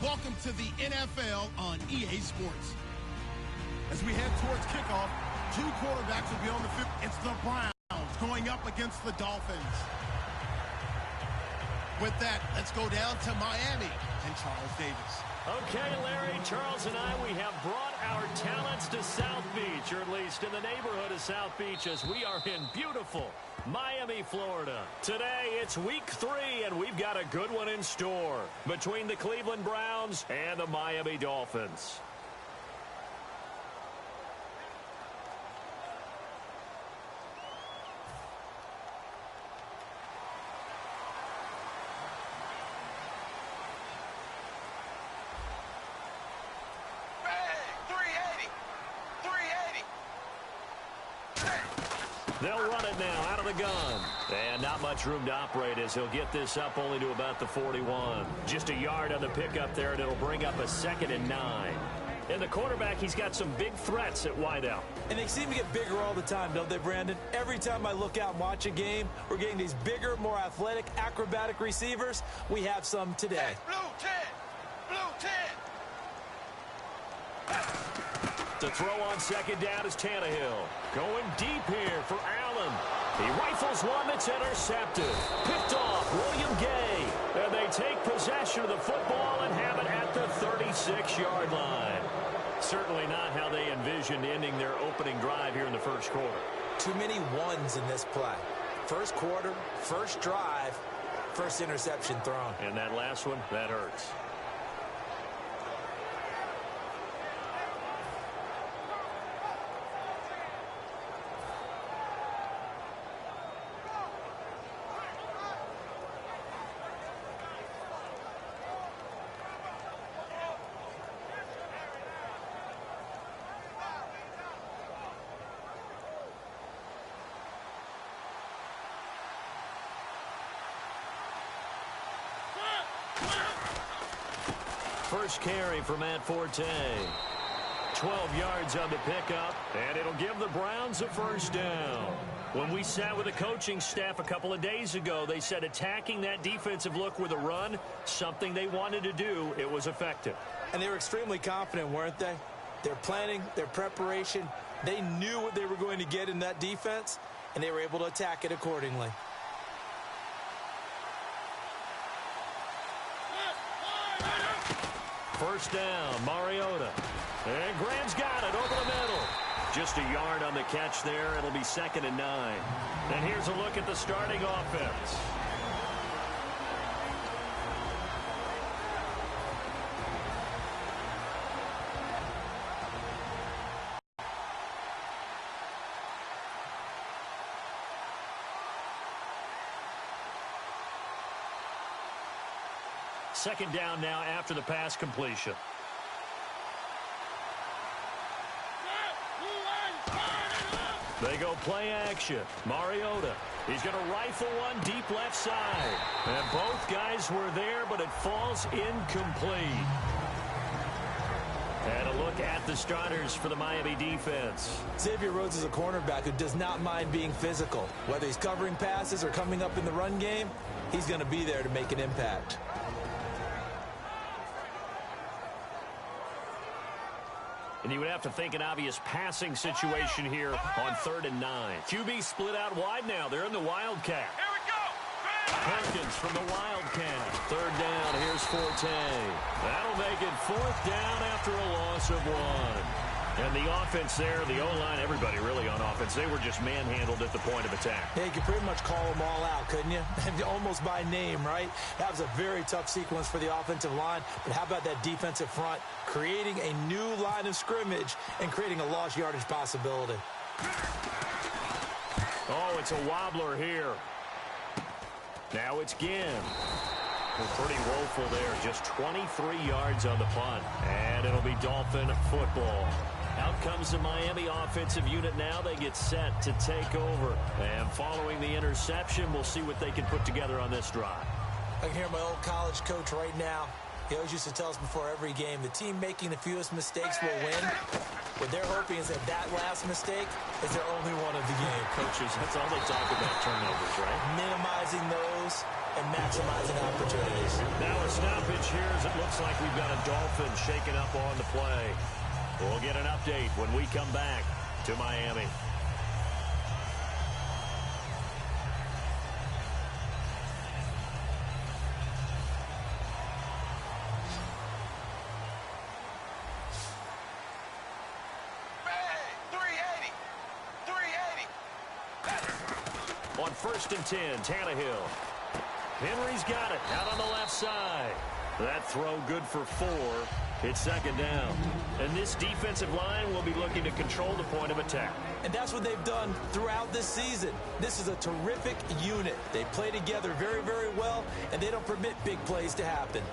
Welcome to the NFL on EA Sports. As we head towards kickoff, two quarterbacks will be on the field. It's the Browns going up against the Dolphins. With that, let's go down to Miami and Charles Davis. Okay, Larry, Charles and I, we have brought our talents to South Beach, or at least in the neighborhood of South Beach, as we are in beautiful Miami, Florida. Today, it's week 3, and we've got a good one in store between the Cleveland Browns and the Miami Dolphins. They'll run it now out of the gun. And not much room to operate as he'll get this up only to about the 41. Just a yard on the pickup there, and it'll bring up a 2nd and 9. And the quarterback, he's got some big threats at wideout. And they seem to get bigger all the time, don't they, Brandon? Every time I look out and watch a game, we're getting these bigger, more athletic, acrobatic receivers. We have some today. Blue 10! Blue 10! To throw on 2nd down is Tannehill. Going deep here for Allen. He rifles one that's intercepted. Picked off William Gay. And they take possession of the football and have it at the 36-yard line. Certainly not how they envisioned ending their opening drive here in the first quarter. Too many ones in this play. First quarter, first drive, first interception thrown. And that last one, that hurts. First carry for Matt Forte. 12 yards on the pickup, and it'll give the Browns a first down. When we sat with the coaching staff a couple of days ago, they said attacking that defensive look with a run, something they wanted to do, it was effective. And they were extremely confident, weren't they? Their planning, their preparation, they knew what they were going to get in that defense, and they were able to attack it accordingly. First down, Mariota. And Graham's got it over the middle. Just a yard on the catch there. It'll be 2nd and 9. And here's a look at the starting offense. Second down now after the pass completion. They go play action. Mariota. He's going to rifle one deep left side. And both guys were there, but it falls incomplete. And a look at the starters for the Miami defense. Xavier Rhodes is a cornerback who does not mind being physical. Whether he's covering passes or coming up in the run game, he's going to be there to make an impact. And you would have to think an obvious passing situation here on 3rd and 9. QB split out wide now. They're in the Wildcat. Here we go! Perkins from the Wildcat. 3rd down, here's Forte. That'll make it 4th down after a loss of 1. And the offense there, the O-line, everybody really on offense, they were just manhandled at the point of attack. Yeah, you could pretty much call them all out, couldn't you? Almost by name, right? That was a very tough sequence for the offensive line. But how about that defensive front creating a new line of scrimmage and creating a lost yardage possibility? Oh, it's a wobbler here. Now it's Ginn. Pretty woeful there. Just 23 yards on the punt. And it'll be Dolphin football. Out comes the Miami offensive unit now. They get set to take over. And following the interception, we'll see what they can put together on this drive. I can hear my old college coach right now. He always used to tell us before every game, the team making the fewest mistakes will win. What they're hoping is that that last mistake is their only one of the game. Coaches, that's all they talk about, turnovers, right? Minimizing those and maximizing opportunities. Now a stoppage here as it looks like we've got a Dolphin shaken up on the play. We'll get an update when we come back to Miami. On 1st and 10, Tannehill. Henry's got it out on the left side. That throw good for 4. It's 2nd down. And this defensive line will be looking to control the point of attack. And that's what they've done throughout this season. This is a terrific unit. They play together very, very well, and they don't permit big plays to happen.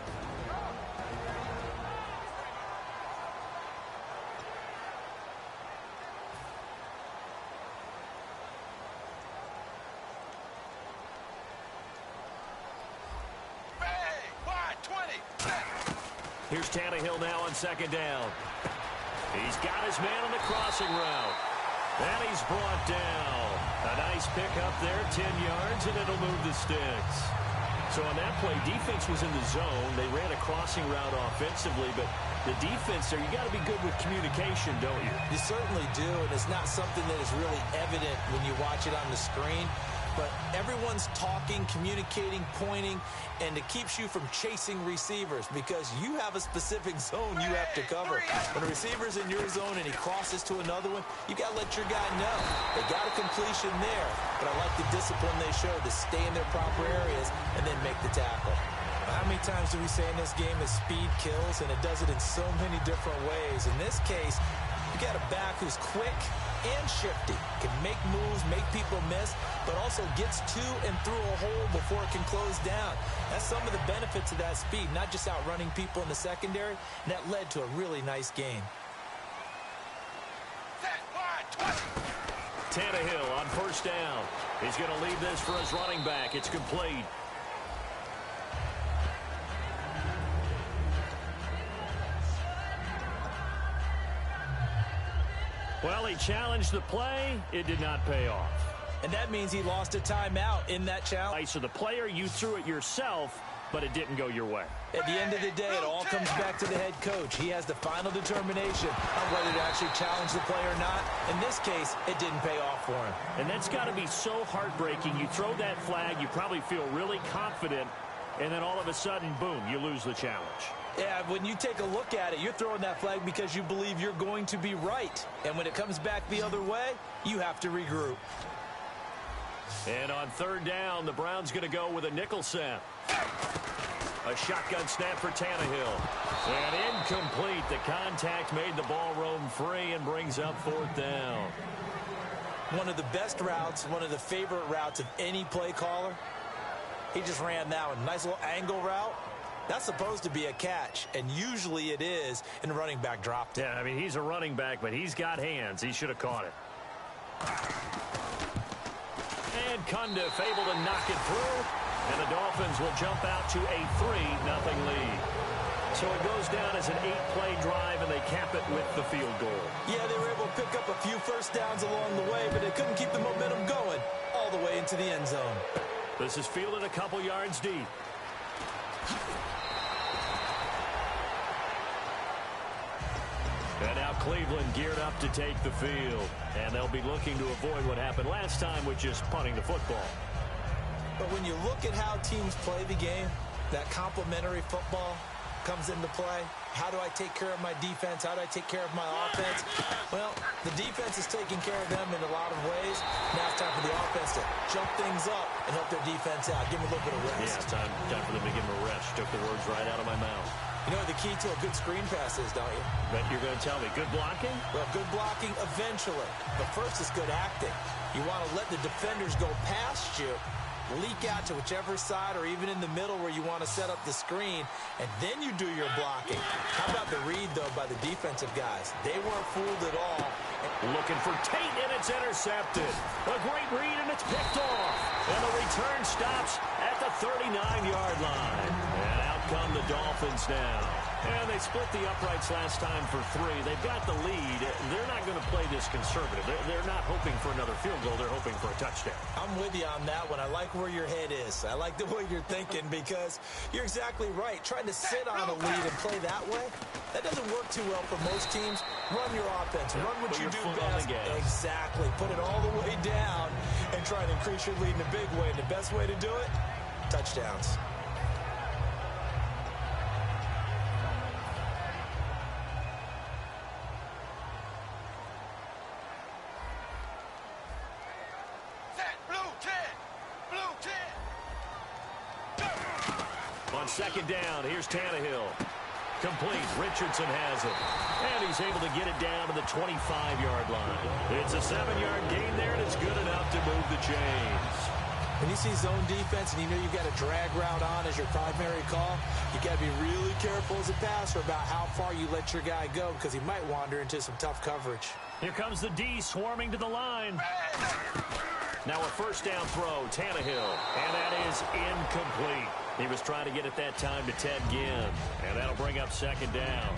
Here's Tannehill now on 2nd down. He's got his man on the crossing route. And he's brought down. A nice pickup there, 10 yards, and it'll move the sticks. So on that play, defense was in the zone. They ran a crossing route offensively, but the defense there, you got to be good with communication, don't you? You certainly do, and it's not something that is really evident when you watch it on the screen. But everyone's talking, communicating, pointing, and it keeps you from chasing receivers because you have a specific zone you have to cover. When a receiver's in your zone and he crosses to another one, you got to let your guy know. They got a completion there, but I like the discipline they show to stay in their proper areas and then make the tackle. How many times do we say in this game that speed kills, and it does it in so many different ways? In this case, you got a back who's quick and shifty, can make moves, make people miss, but also gets to and through a hole before it can close down. That's some of the benefits of that speed, not just outrunning people in the secondary, and that led to a really nice game. Tannehill on 1st down. He's going to leave this for his running back. It's complete. Well, he challenged the play. It did not pay off. And that means he lost a timeout in that challenge. So the player, you threw it yourself, but it didn't go your way. At the end of the day, it all comes back to the head coach. He has the final determination on whether to actually challenge the play or not. In this case, it didn't pay off for him. And that's got to be so heartbreaking. You throw that flag, you probably feel really confident, and then all of a sudden, boom, you lose the challenge. Yeah, when you take a look at it, you're throwing that flag because you believe you're going to be right. And when it comes back the other way, you have to regroup. And on 3rd down, the Browns going to go with a nickel set. A shotgun snap for Tannehill. And incomplete. The contact made the ball roam free and brings up 4th down. One of the best routes, one of the favorite routes of any play caller. He just ran that one. Nice little angle route. That's supposed to be a catch, and usually it is, and the running back dropped it. Yeah, I mean, he's a running back, but he's got hands. He should have caught it. And Cundiff able to knock it through, and the Dolphins will jump out to a 3-0 lead. So it goes down as an 8-play drive, and they cap it with the field goal. Yeah, they were able to pick up a few first downs along the way, but they couldn't keep the momentum going all the way into the end zone. This is fielded a couple yards deep. And now Cleveland geared up to take the field. And they'll be looking to avoid what happened last time, which is punting the football. But when you look at how teams play the game, that complementary football comes into play. How do I take care of my defense? How do I take care of my offense? Well, the defense is taking care of them in a lot of ways. Now it's time for the offense to jump things up and help their defense out. Give them a little bit of rest. Yeah, time for them to give them a rest. Took the words right out of my mouth. You know what the key to a good screen pass is, don't you? Bet you're going to tell me. Good blocking? Well, good blocking eventually. But first is good acting. You want to let the defenders go past you, leak out to whichever side or even in the middle where you want to set up the screen, and then you do your blocking. How about the read, though, by the defensive guys? They weren't fooled at all. Looking for Tate, and it's intercepted. A great read, and it's picked off. And the return stops at the 39-yard line. And out come the Dolphins now. And they split the uprights last time for 3. They've got the lead. They're not going to play this conservative. They're not hoping for another field goal. They're hoping for a touchdown. I'm with you on that one. I like where your head is. I like the way you're thinking because you're exactly right. Trying to sit on a lead and play that way, that doesn't work too well for most teams. Run your offense. Run what you do best. Exactly. Put it all the way down and try to increase your lead in a big way. And the best way to do it, touchdowns. On second down, here's Tannehill. Complete. Richardson has it. And he's able to get it down to the 25-yard line. It's a 7-yard gain there, and it's good enough to move the chains. When you see zone defense and you know you've got a drag route on as your primary call, you got to be really careful as a passer about how far you let your guy go because he might wander into some tough coverage. Here comes the D swarming to the line. Now a first down throw, Tannehill, and that is incomplete. He was trying to get it that time to Ted Ginn, and that'll bring up second down.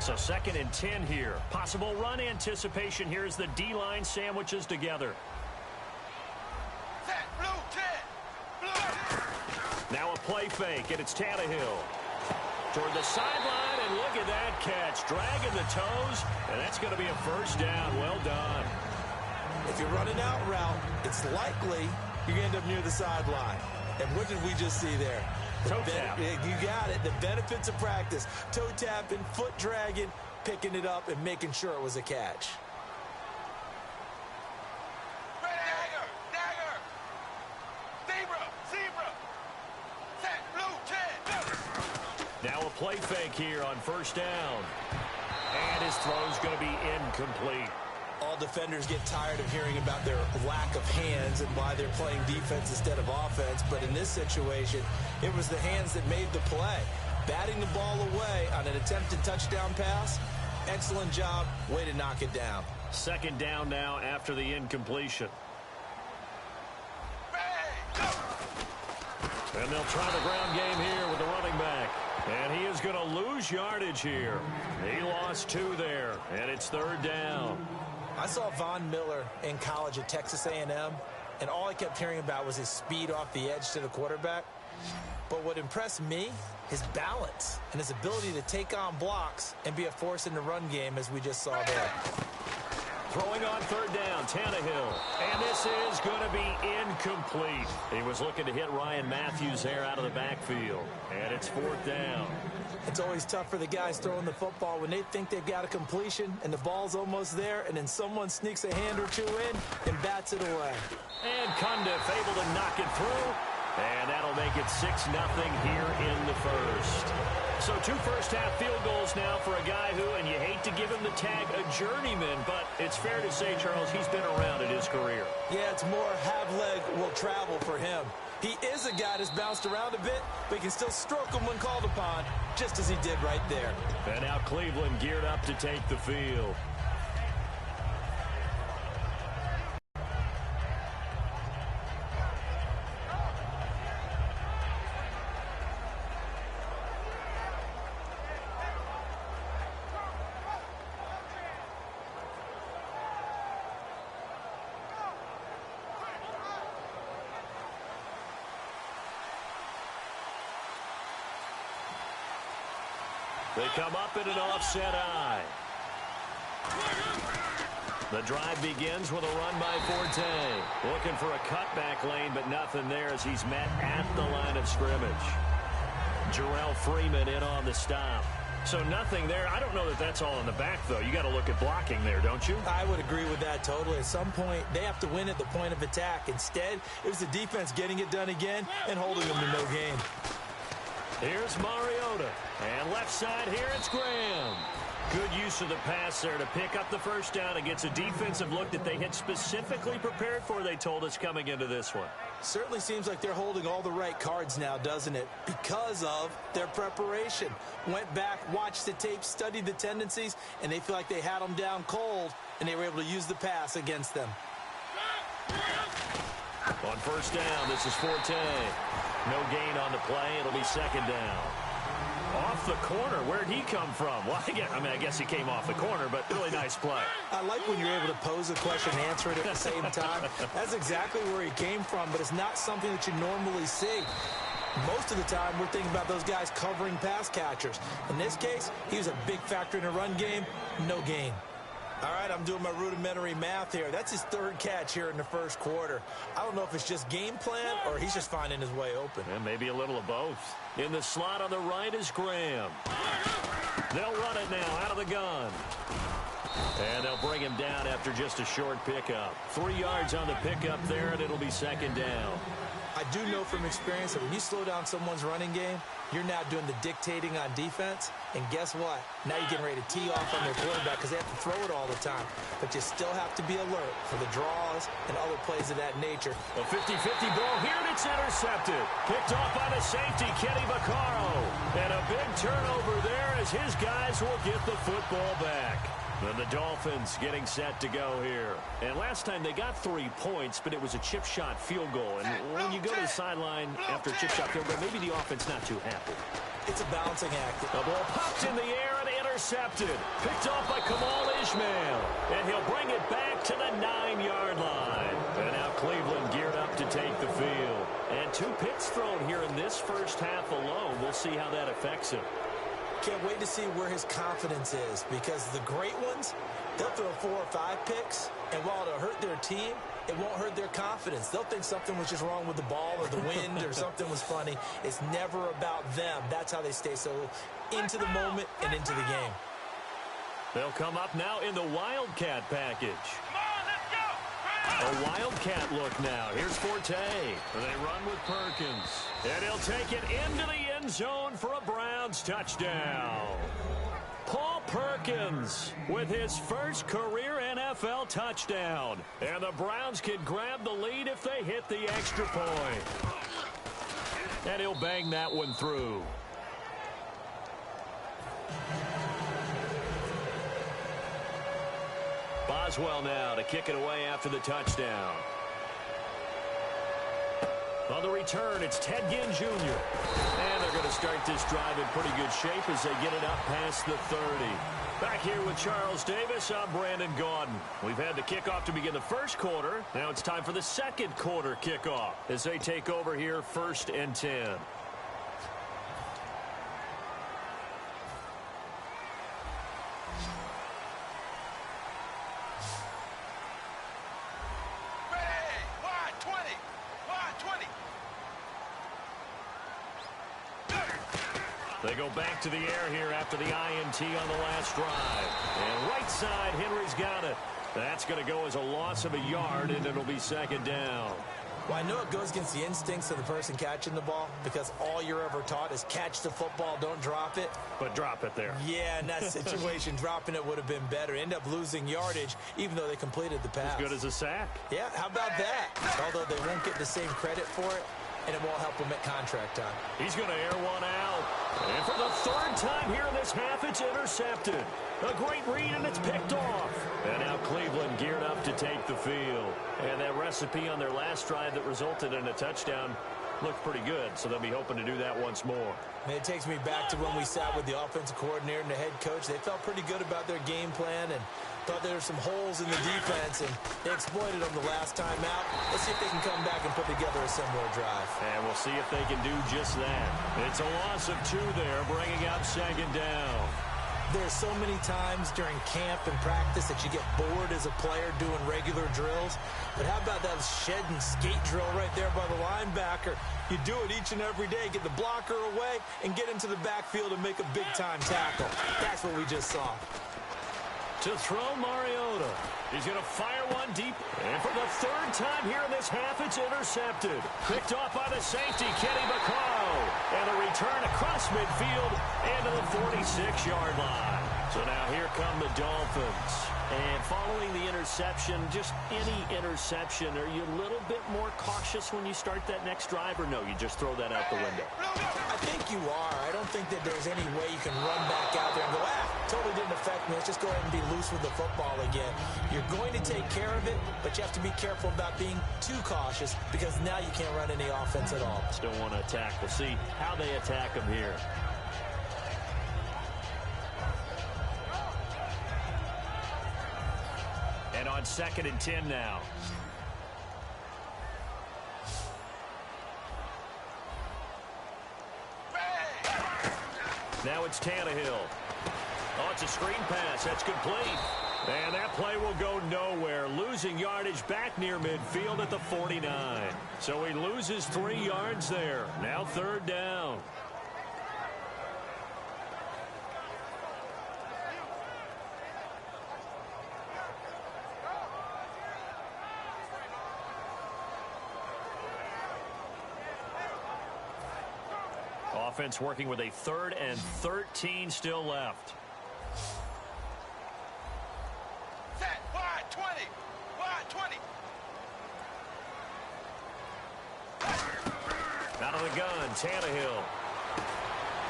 So 2nd and 10 here. Possible run anticipation here as the D-line sandwiches together. Now a play fake, and it's Tannehill. Toward the sideline, and look at that catch. Dragging the toes, and that's going to be a first down. Well done. If you're running out route, it's likely you're going to end up near the sideline. And what did we just see there? Toe tap. You got it. The benefits of practice. Toe tapping, foot dragging, picking it up, and making sure it was a catch. Now a play fake here on first down. And his throw's going to be incomplete. All defenders get tired of hearing about their lack of hands and why they're playing defense instead of offense. But in this situation, it was the hands that made the play. Batting the ball away on an attempted touchdown pass. Excellent job. Way to knock it down. Second down now after the incompletion. And they'll try the ground game here with the running back. And he is going to lose yardage here. He lost 2 there, and it's third down. I saw Von Miller in college at Texas A&M, and all I kept hearing about was his speed off the edge to the quarterback. But what impressed me, his balance and his ability to take on blocks and be a force in the run game, as we just saw there. Throwing on third down, Tannehill. And this is going to be incomplete. He was looking to hit Ryan Matthews there out of the backfield. And it's fourth down. It's always tough for the guys throwing the football when they think they've got a completion and the ball's almost there, and then someone sneaks a hand or two in and bats it away. And Cundiff able to knock it through. And that'll make it 6-0 here in the first. So 2 first-half field goals now for a guy who, and you hate to give him the tag a journeyman, but it's fair to say, Charles, he's been around in his career. Yeah, it's more have leg will travel for him. He is a guy that's bounced around a bit, but he can still stroke him when called upon, just as he did right there. And now Cleveland geared up to take the field. They come up in an offset eye. The drive begins with a run by Forte. Looking for a cutback lane, but nothing there as he's met at the line of scrimmage. Jarrell Freeman in on the stop. So nothing there. I don't know that that's all in the back, though. You got to look at blocking there, don't you? I would agree with that totally. At some point, they have to win at the point of attack. Instead, it was the defense getting it done again and holding them to no gain. Here's Mariota. And left side here, it's Graham. Good use of the pass there to pick up the first down. It gets a defensive look that they had specifically prepared for, they told us, coming into this one. Certainly seems like they're holding all the right cards now, doesn't it? Because of their preparation. Went back, watched the tape, studied the tendencies, and they feel like they had them down cold, and they were able to use the pass against them. On first down, this is Forte. No gain on the play. It'll be second down. Off the corner. Where'd he come from? Well, I guess he came off the corner, but really nice play. I like when you're able to pose a question and answer it at the same time. That's exactly where he came from, but it's not something that you normally see. Most of the time, we're thinking about those guys covering pass catchers. In this case, he was a big factor in the run game. No gain. All right, I'm doing my rudimentary math here. That's his third catch here in the first quarter. I don't know if it's just game plan or he's just finding his way open. And maybe a little of both. In the slot on the right is Graham. They'll run it now out of the gun. And they'll bring him down after just a short pickup. 3 yards on the pickup there, and it'll be second down. I do know from experience that when you slow down someone's running game, you're now doing the dictating on defense. And guess what? Now you're getting ready to tee off on their quarterback because they have to throw it all the time. But you still have to be alert for the draws and other plays of that nature. A 50-50 ball here, and it's intercepted. Picked off by the safety, Kenny Vaccaro. And a big turnover there as his guys will get the football back. Then the Dolphins getting set to go here. And last time they got 3 points, but it was a chip shot field goal. And when you go to the sideline after a chip shot field goal, maybe the offense not too happy. It's a balancing act. The ball popped in the air and intercepted. Picked off by Kamal Ishmael. And he'll bring it back to the 9-yard line. And now Cleveland geared up to take the field. And 2 picks thrown here in this first half alone. We'll see how that affects him. Can't wait to see where his confidence is because the great ones, they'll throw 4 or 5 picks, and while it'll hurt their team, it won't hurt their confidence. They'll think something was just wrong with the ball or the wind or something was funny. It's never about them. That's how they stay so into the moment and into the game. They'll come up now in the Wildcat package. Come on, let's go. A Wildcat look now. Here's Forte. They run with Perkins. And he'll take it into the end zone for a Browns touchdown. Paul Perkins with his first career NFL touchdown. And the Browns can grab the lead if they hit the extra point. And he'll bang that one through. Boswell now to kick it away after the touchdown. On the return, it's Ted Ginn Jr. And they're going to start this drive in pretty good shape as they get it up past the 30. Back here with Charles Davis, I'm Brandon Gaudin. We've had the kickoff to begin the first quarter. Now it's time for the second quarter kickoff as they take over here 1st and 10. They go back to the air here after the INT on the last drive. And right side, Henry's got it. That's going to go as a loss of a yard, and it'll be second down. Well, I know it goes against the instincts of the person catching the ball because all you're ever taught is catch the football, don't drop it. But drop it there. Yeah, in that situation, dropping it would have been better. End up losing yardage, even though they completed the pass. As good as a sack. Yeah, how about that? Although they won't get the same credit for it, and it won't help him at contract time. He's going to air one out. And for the 3rd time here in this half, it's intercepted. A great read, and it's picked off. And now Cleveland geared up to take the field. And that recipe on their last drive that resulted in a touchdown looked pretty good, so they'll be hoping to do that once more. And it takes me back to when we sat with the offensive coordinator and the head coach. They felt pretty good about their game plan and thought there were some holes in the defense, and they exploited them the last time out. Let's see if they can come back and put together a similar drive. And we'll see if they can do just that. It's a loss of 2 there, bringing up second down. There's so many times during camp and practice that you get bored as a player doing regular drills. But how about that shed and skate drill right there by the linebacker? You do it each and every day, get the blocker away, and get into the backfield and make a big-time tackle. That's what we just saw. To throw Mariota. He's going to fire one deep. And for the 3rd time here in this half, it's intercepted. Picked off by the safety, Kenny Vaccaro. And a return across midfield and to the 46-yard line. So now here come the Dolphins. And following the interception, just any interception, are you a little bit more cautious when you start that next drive, or no, you just throw that out the window? I think you are. I don't think that there's any way you can run back out there and go, totally didn't affect me. Let's just go ahead and be loose with the football again. You're going to take care of it, but you have to be careful about being too cautious because now you can't run any offense at all. Still want to attack. We'll see how they attack him here. And on 2nd and 10 now. Now it's Tannehill. Oh, it's a screen pass. That's complete. And that play will go nowhere. Losing yardage back near midfield at the 49. So he loses 3 yards there. Now 3rd down. Offense working with a 3rd and 13 still left. Set, wide 20. Wide 20. Out of the gun, Tannehill.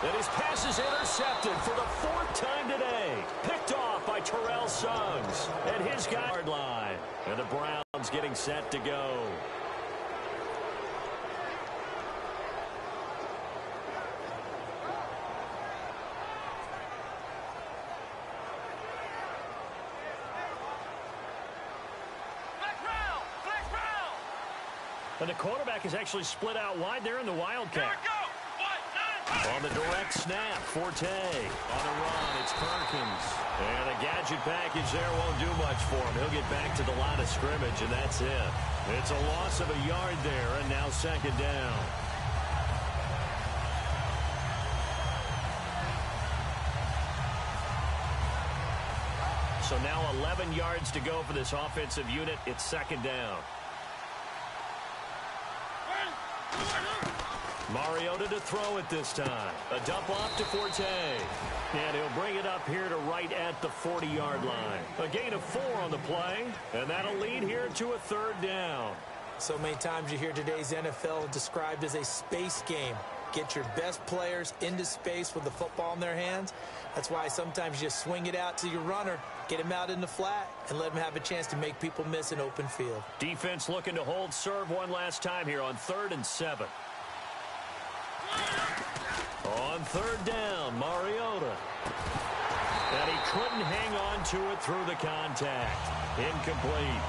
And his pass is intercepted for the 4th time today. Picked off by Terrell Suggs at his guard line. And the Browns getting set to go. And the quarterback is actually split out wide there in the Wildcat. On the direct snap, Forte. On the run, it's Perkins. And a gadget package there won't do much for him. He'll get back to the line of scrimmage, and that's it. It's a loss of a yard there, and now 2nd down. So now 11 yards to go for this offensive unit. It's 2nd down. Mariota to throw it this time. A dump off to Forte. And he'll bring it up here to right at the 40-yard line. A gain of 4 on the play. And that'll lead here to a 3rd down. So many times you hear today's NFL described as a space game. Get your best players into space with the football in their hands. That's why sometimes you just swing it out to your runner, get him out in the flat, and let him have a chance to make people miss an open field. Defense looking to hold serve one last time here on 3rd and 7. On 3rd down, Mariota. And he couldn't hang on to it through the contact. Incomplete.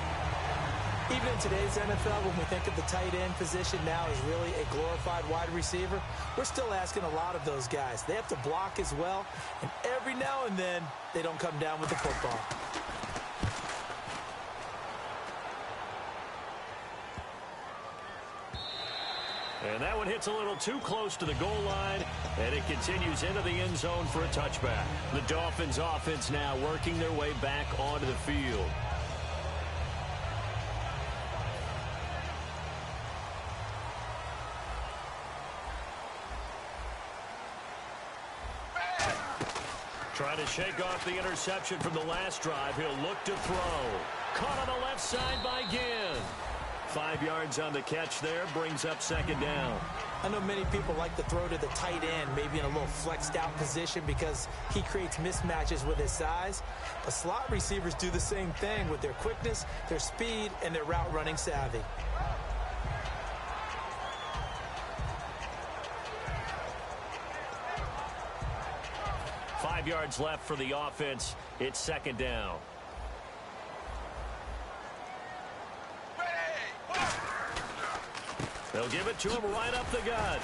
Even in today's NFL, when we think of the tight end position now as really a glorified wide receiver, we're still asking a lot of those guys. They have to block as well, and every now and then, they don't come down with the football. And that one hits a little too close to the goal line, and it continues into the end zone for a touchback. The Dolphins offense now working their way back onto the field. Trying to shake off the interception from the last drive. He'll look to throw. Caught on the left side by Ginn. 5 yards on the catch there, brings up 2nd down. I know many people like to throw to the tight end, maybe in a little flexed out position because he creates mismatches with his size. But slot receivers do the same thing with their quickness, their speed, and their route running savvy. Yards left for the offense. It's 2nd down. They'll give it to him right up the gut.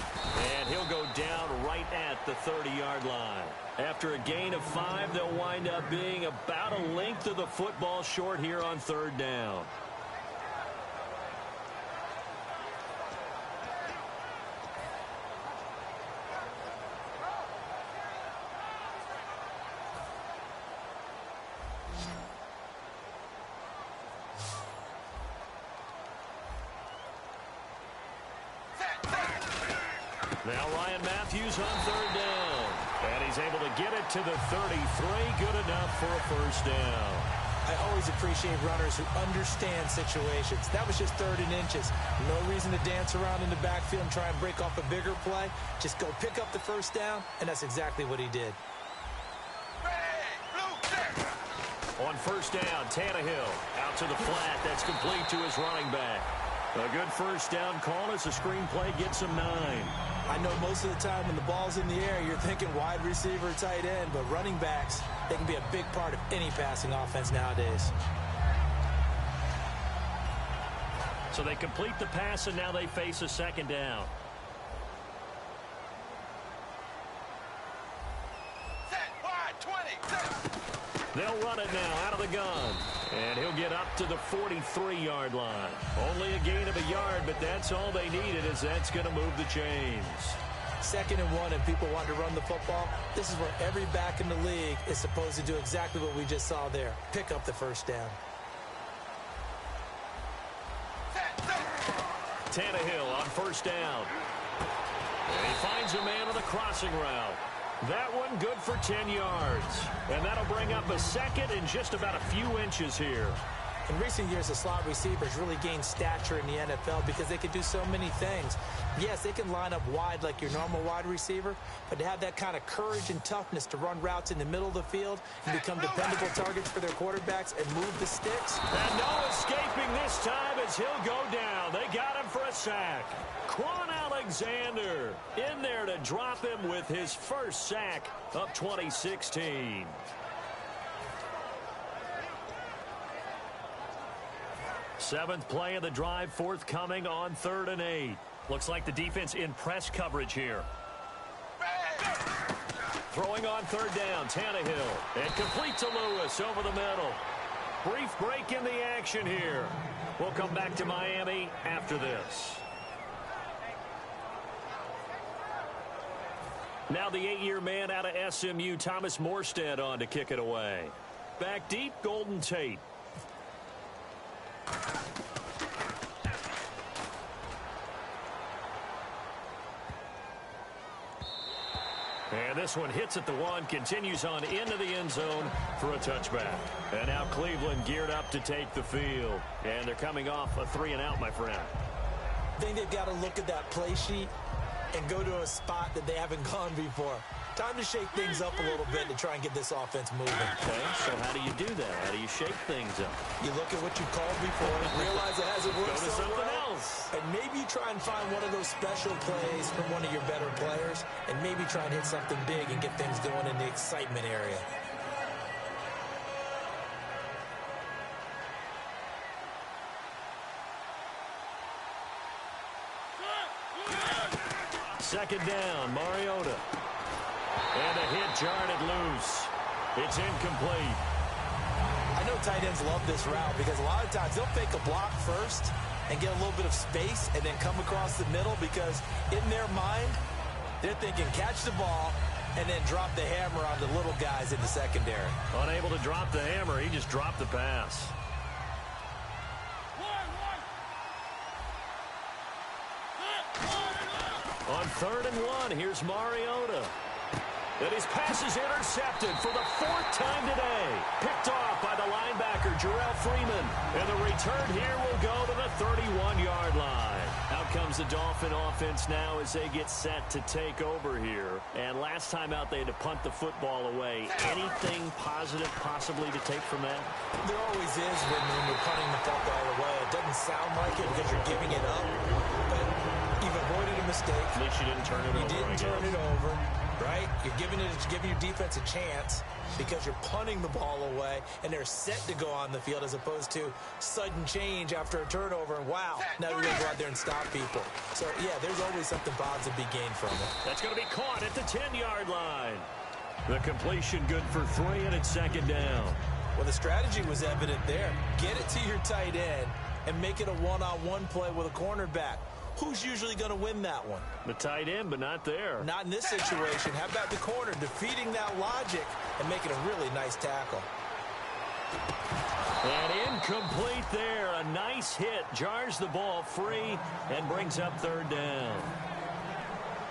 And he'll go down right at the 30-yard line. After a gain of 5, they'll wind up being about a length of the football short here on 3rd down. Now Ryan Matthews on 3rd down. And he's able to get it to the 33. Good enough for a 1st down. I always appreciate runners who understand situations. That was just 3rd and inches. No reason to dance around in the backfield and try and break off a bigger play. Just go pick up the 1st down, and that's exactly what he did. On first down, Tannehill out to the flat. That's complete to his running back. A good first down call as the screenplay gets him 9. I know most of the time when the ball's in the air, you're thinking wide receiver, tight end, but running backs, they can be a big part of any passing offense nowadays. So they complete the pass, and now they face a second down. Set, wide, 20, set. They'll run it now out of the gun. And he'll get up to the 43-yard line. Only a gain of a yard, but that's all they needed, as that's going to move the chains. 2nd and 1, and people want to run the football. This is where every back in the league is supposed to do exactly what we just saw there. Pick up the first down. Tannehill on first down. And he finds a man on the crossing route. That one good for 10 yards. And that'll bring up a second in just about a few inches here. In recent years, the slot receivers really gained stature in the NFL because they can do so many things. Yes, they can line up wide like your normal wide receiver, but to have that kind of courage and toughness to run routes in the middle of the field and become dependable targets for their quarterbacks and move the sticks. And no escaping this time as he'll go down. They got him for a sack. Quan Alexander in there to drop him with his first sack of 2016. Seventh play of the drive forthcoming on 3rd and 8. Looks like the defense in press coverage here. Throwing on 3rd down, Tannehill. And complete to Lewis over the middle. Brief break in the action here. We'll come back to Miami after this. Now the 8-year man out of SMU, Thomas Morstead, on to kick it away. Back deep, Golden Tate. And this one hits at the 1, continues on into the end zone for a touchback. And now Cleveland geared up to take the field. And they're coming off a 3-and-out, my friend. I think they've got to look at that play sheet and go to a spot that they haven't gone before. Time to shake things up a little bit to try and get this offense moving. Okay, so how do you do that? How do you shake things up? You look at what you called before, realize it hasn't worked Go to so something well, else. and maybe you try and find one of those special plays from one of your better players, and maybe try and hit something big and get things going in the excitement area. Second down, Mariota. And a hit jarred it loose. It's incomplete. I know tight ends love this route because a lot of times they'll fake a block first and get a little bit of space and then come across the middle because in their mind, they're thinking catch the ball and then drop the hammer on the little guys in the secondary. Unable to drop the hammer, he just dropped the pass. On 3rd and 1, here's Mariota. And his pass is intercepted for the 4th time today. Picked off by the linebacker, Jarrell Freeman. And the return here will go to the 31-yard line. Out comes the Dolphin offense now as they get set to take over here. And last time out, they had to punt the football away. Anything positive possibly to take from that? There always is when you're punting the football away. It doesn't sound like it because you're giving it up. But you've avoided a mistake. At least you didn't turn it over. You didn't turn it over, right? You're giving your defense a chance because you're punting the ball away, and they're set to go on the field as opposed to sudden change after a turnover, and wow, now you're going to go out there and stop people. So, yeah, there's always something positive to be gained from it. That's going to be caught at the 10-yard line. The completion good for 3, and it's 2nd down. Well, the strategy was evident there. Get it to your tight end and make it a one-on-one play with a cornerback. Who's usually going to win that one? The tight end, but not there. Not in this situation. How about the corner defeating that logic and making a really nice tackle? And incomplete there. A nice hit. Jars the ball free and brings up 3rd down.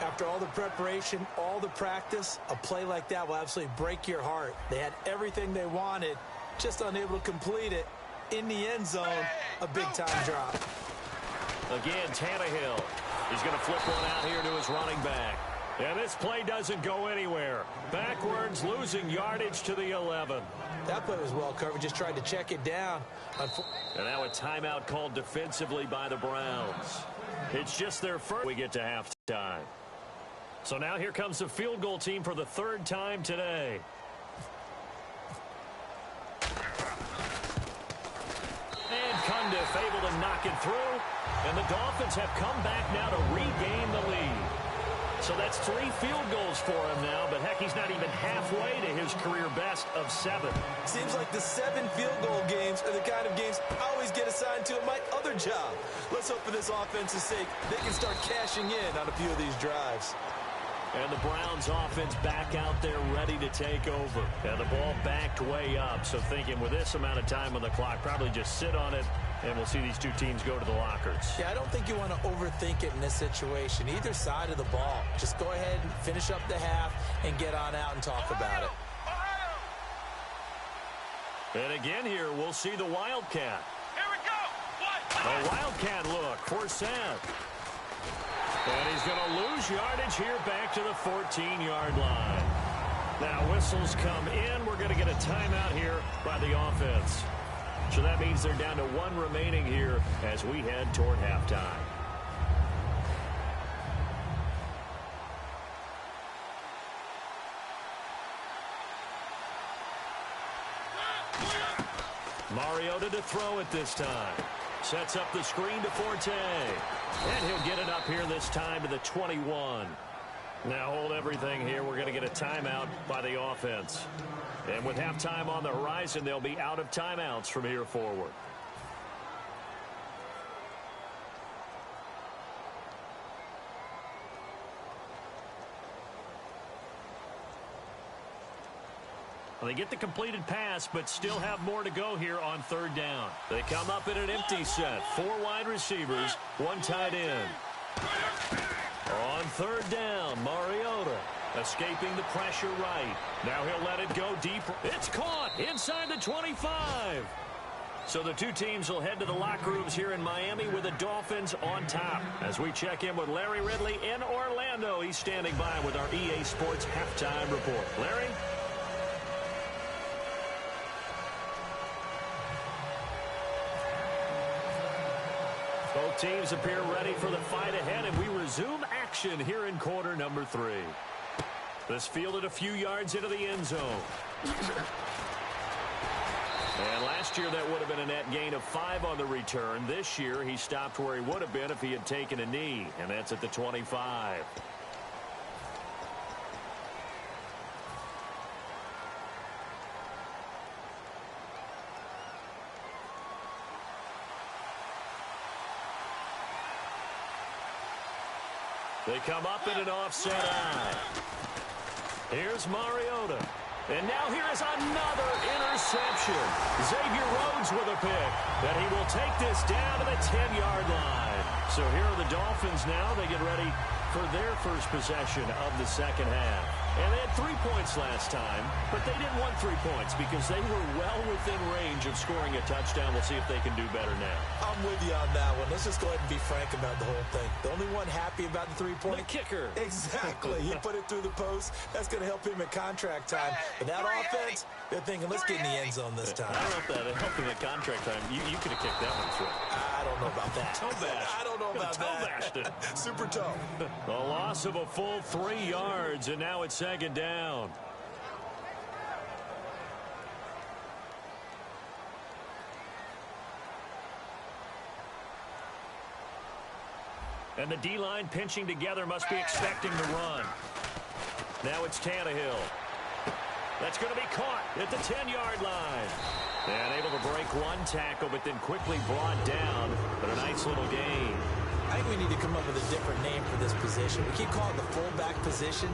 After all the preparation, all the practice, a play like that will absolutely break your heart. They had everything they wanted, just unable to complete it. In the end zone, a big-time drop. Again, Tannehill. He's going to flip one out here to his running back. And this play doesn't go anywhere. Backwards Browns losing yardage to the 11. That play was well covered. Just tried to check it down. And now a timeout called defensively by the Browns. It's just their first. We get to halftime. So now here comes the field goal team for the third time today. And Cundiff able to knock it through. And the Dolphins have come back now to regain the lead. So that's 3 field goals for him now, but heck, he's not even halfway to his career best of 7. Seems like the 7 field goal games are the kind of games I always get assigned to in my other job. Let's hope for this offense's sake they can start cashing in on a few of these drives. And the Browns offense back out there ready to take over. And the ball backed way up, so thinking with this amount of time on the clock, probably just sit on it, and we'll see these two teams go to the lockers. Yeah, I don't think you want to overthink it in this situation. Either side of the ball. Just go ahead and finish up the half and get on out and talk about it. And again here, we'll see the Wildcat. Here we go. A Wildcat look for Seth. And he's going to lose yardage here back to the 14-yard line. Now whistles come in. We're going to get a timeout here by the offense. So that means they're down to 1 remaining here as we head toward halftime. Mariota to throw it this time. Sets up the screen to Forte. And he'll get it up here this time to the 21. Now hold everything here. We're going to get a timeout by the offense. And with halftime on the horizon, they'll be out of timeouts from here forward. Well, they get the completed pass, but still have more to go here on third down. They come up in an empty set. 4 wide receivers, 1 tight end. On third down, Mariota escaping the pressure right. Now he'll let it go deep. It's caught inside the 25. So the two teams will head to the locker rooms here in Miami with the Dolphins on top. As we check in with Larry Ridley in Orlando, he's standing by with our EA Sports halftime report. Larry? Both teams appear ready for the fight ahead, and we resume action here in quarter number 3. This fielded a few yards into the end zone. And last year that would have been a net gain of 5 on the return. This year he stopped where he would have been if he had taken a knee, and that's at the 25. They come up in an offset eye. Here's Mariota. And now here is another interception. Xavier Rhodes with a pick. And he will take this down to the 10-yard line. So here are the Dolphins now. They get ready for their first possession of the second half. And they had 3 points last time, but they didn't want 3 points because they were well within range of scoring a touchdown. We'll see if they can do better now. I'm with you on that one. Let's just go ahead and be frank about the whole thing. The only one happy about the 3-point. The kicker. Exactly. He put it through the post. That's going to help him at contract time. But that offense, they're thinking, let's get in the end zone this time. I don't know if that helped him at contract time. You could have kicked that one through. I don't know about that. Toe bash. I don't know about that. Toe Super toe. A loss of a full 3 yards, and now it's second down. And the D-line pinching together must be expecting the run. Now it's Tannehill. That's going to be caught at the 10-yard line. And able to break 1 tackle, but then quickly brought down. But a nice little gain. I think we need to come up with a different name for this position. We keep calling it the fullback position.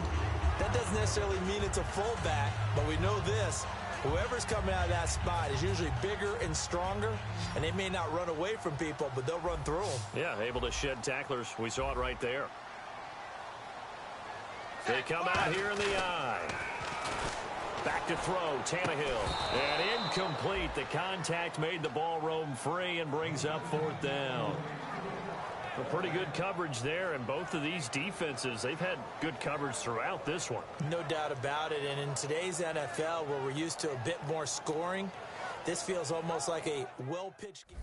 That doesn't necessarily mean it's a fullback, but we know this. Whoever's coming out of that spot is usually bigger and stronger, and they may not run away from people, but they'll run through them. Yeah, able to shed tacklers. We saw it right there. They come out here in the eye. Back to throw, Tannehill. And incomplete. The contact made the ball roam free and brings up 4th down. A pretty good coverage there, and both of these defenses, they've had good coverage throughout this one. No doubt about it, and in today's NFL, where we're used to a bit more scoring, this feels almost like a well-pitched game.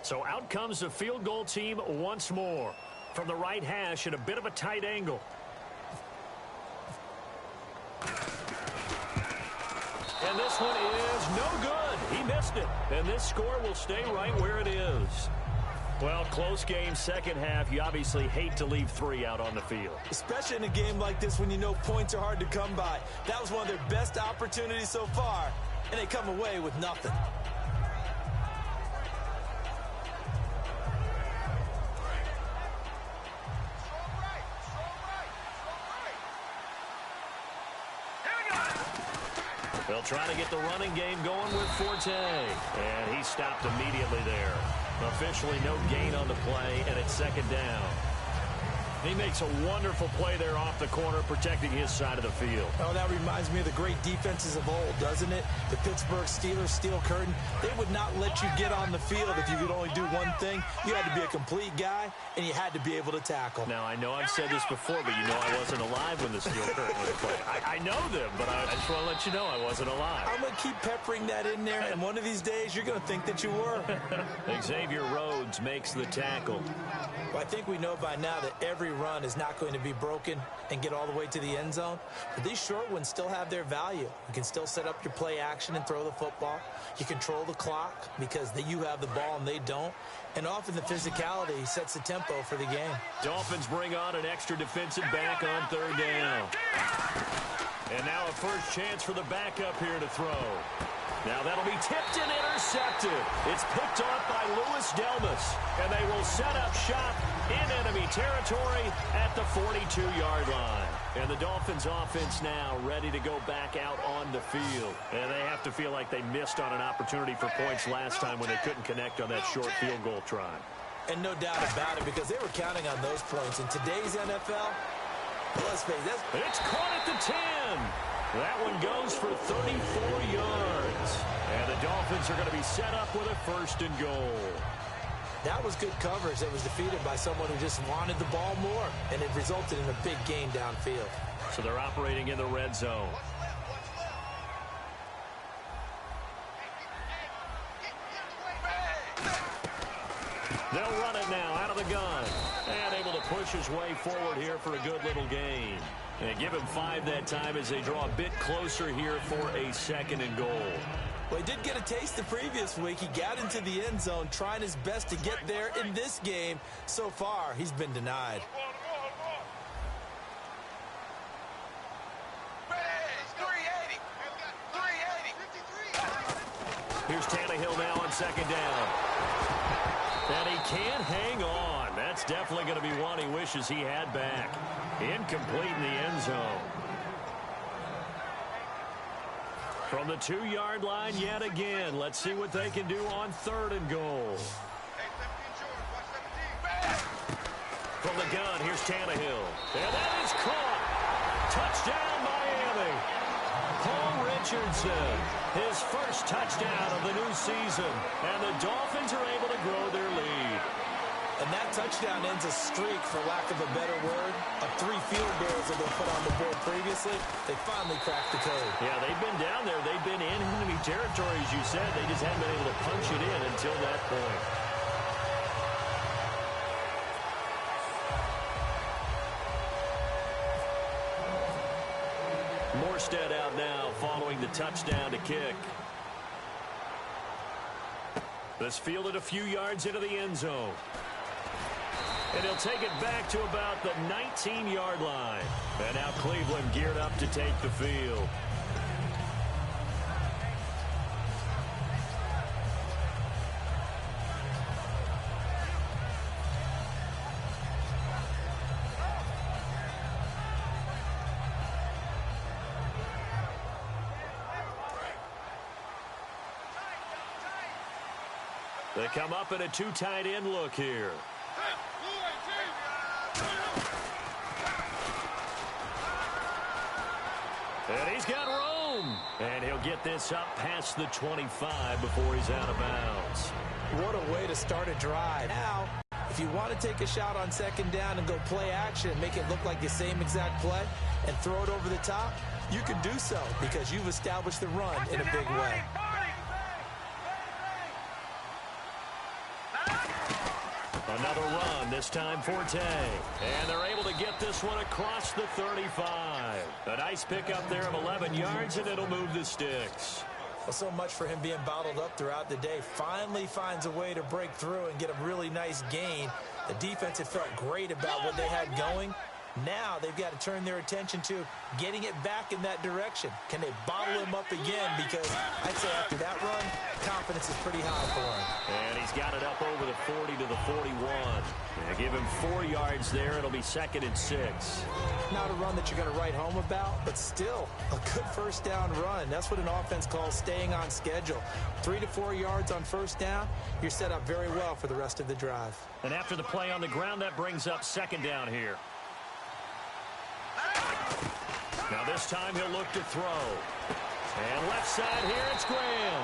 So out comes the field goal team once more. From the right hash at a bit of a tight angle. And this one is no good. He missed it. And this score will stay right where it is. Well, close game, second half. You obviously hate to leave 3 out on the field. Especially in a game like this when you know points are hard to come by. That was one of their best opportunities so far, and they come away with nothing. They'll try to get the running game going with Forte. And he stopped immediately there. Officially no gain on the play, and it's second down. He makes a wonderful play there off the corner, protecting his side of the field. Oh, that reminds me of the great defenses of old, doesn't it? The Pittsburgh Steelers, steel curtain. They would not let you get on the field if you could only do one thing. You had to be a complete guy, and you had to be able to tackle. Now, I know I've said this before, but you know I wasn't alive when the steel curtain was played. I know them, but I just want to let you know I wasn't alive. I'm going to keep peppering that in there, and one of these days you're going to think that you were. Xavier Rhodes makes the tackle. Well, I think we know by now that every run is not going to be broken and get all the way to the end zone. But these short ones still have their value. You can still set up your play action and throw the football. You control the clock because you have the ball and they don't. And often the physicality sets the tempo for the game. Dolphins bring on an extra defensive back on third down. And now a first chance for the backup here to throw. Now that'll be tipped and intercepted. It's picked off by Louis Delmas. And they will set up shop in enemy territory at the 42-yard line. And the Dolphins offense now ready to go back out on the field. And they have to feel like they missed on an opportunity for points last time when they couldn't connect on that short field goal try. And no doubt about it, because they were counting on those points. In today's NFL, let's face it, it's caught at the 10. That one goes for 34 yards. And the Dolphins are going to be set up with a first and goal. That was good coverage that was defeated by someone who just wanted the ball more, and it resulted in a big gain downfield. So they're operating in the red zone. They'll run it now out of the gun. And able to push his way forward here for a good little gain. And give him 5 that time as they draw a bit closer here for a second and goal. Well, he did get a taste the previous week. He got into the end zone trying his best to get there in this game. So far, he's been denied. Here's Tannehill now on second down. And he can't hang on. That's definitely going to be one he wishes he had back. Incomplete in the end zone. From the 2-yard line yet again. Let's see what they can do on third and goal. From the gun, here's Tannehill. And that is caught. Touchdown, Miami. Paul Richardson, his first touchdown of the new season. And the Dolphins are able to grow their lead. And that touchdown ends a streak, for lack of a better word, of 3 field goals that were put on the board previously. They finally cracked the code. Yeah, they've been down there. They've been in enemy territory, as you said. They just haven't been able to punch it in until that point. Morstead out now following the touchdown to kick. This fielded a few yards into the end zone. And he'll take it back to about the 19-yard line. And now Cleveland geared up to take the field. They come up in a two tight end look here. And he's got room. And he'll get this up past the 25 before he's out of bounds. What a way to start a drive. Now, if you want to take a shot on second down and go play action, make it look like the same exact play, and throw it over the top, you can do so because you've established the run in a big way. Another run, this time Forte. And they're able to get this one across the 35. A nice pickup there of 11 yards, and it'll move the sticks. Well, so much for him being bottled up throughout the day. Finally finds a way to break through and get a really nice gain. The defense had felt great about what they had going. Now they've got to turn their attention to getting it back in that direction. Can they bottle him up again? Because I'd say after that run, confidence is pretty high for him. And he's got it up over the 40 to the 41. They give him 4 yards there. It'll be 2nd and 6. Not a run that you're going to write home about, but still a good first down run. That's what an offense calls staying on schedule. 3 to 4 yards on first down, you're set up very well for the rest of the drive. And after the play on the ground, that brings up 2nd down here. Now this time he'll look to throw. And left side here, it's Graham.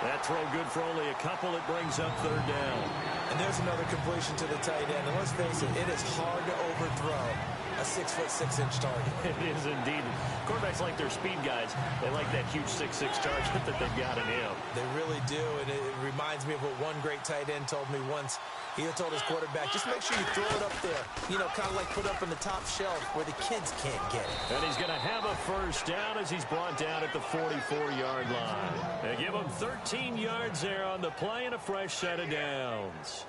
That throw good for only a couple. It brings up 3rd down. And there's another completion to the tight end. And let's face it, it is hard to overthrow a 6'6" target. It is indeed. Quarterbacks like their speed guys. They like that huge 6'6" target that they've got in him. They really do, and it reminds me of what one great tight end told me once. He had told his quarterback, just make sure you throw it up there. You know, kind of like put up on the top shelf where the kids can't get it. And he's going to have a first down as he's brought down at the 44-yard line. They give him 13 yards there on the play and a fresh set of downs.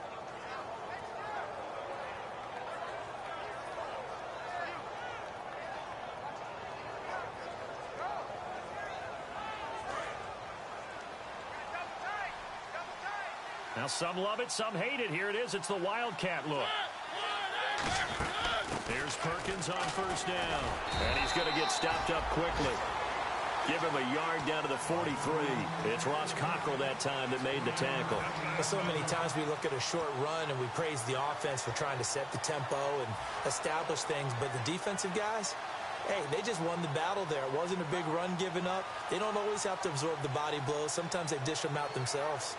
Now some love it, some hate it. Here it is. It's the Wildcat look. Here's Perkins on first down. And he's going to get stopped up quickly. Give him a yard down to the 43. It's Ross Cockrell that time that made the tackle. Well, so many times we look at a short run and we praise the offense for trying to set the tempo and establish things. But the defensive guys, hey, they just won the battle there. It wasn't a big run given up. They don't always have to absorb the body blows. Sometimes they dish them out themselves.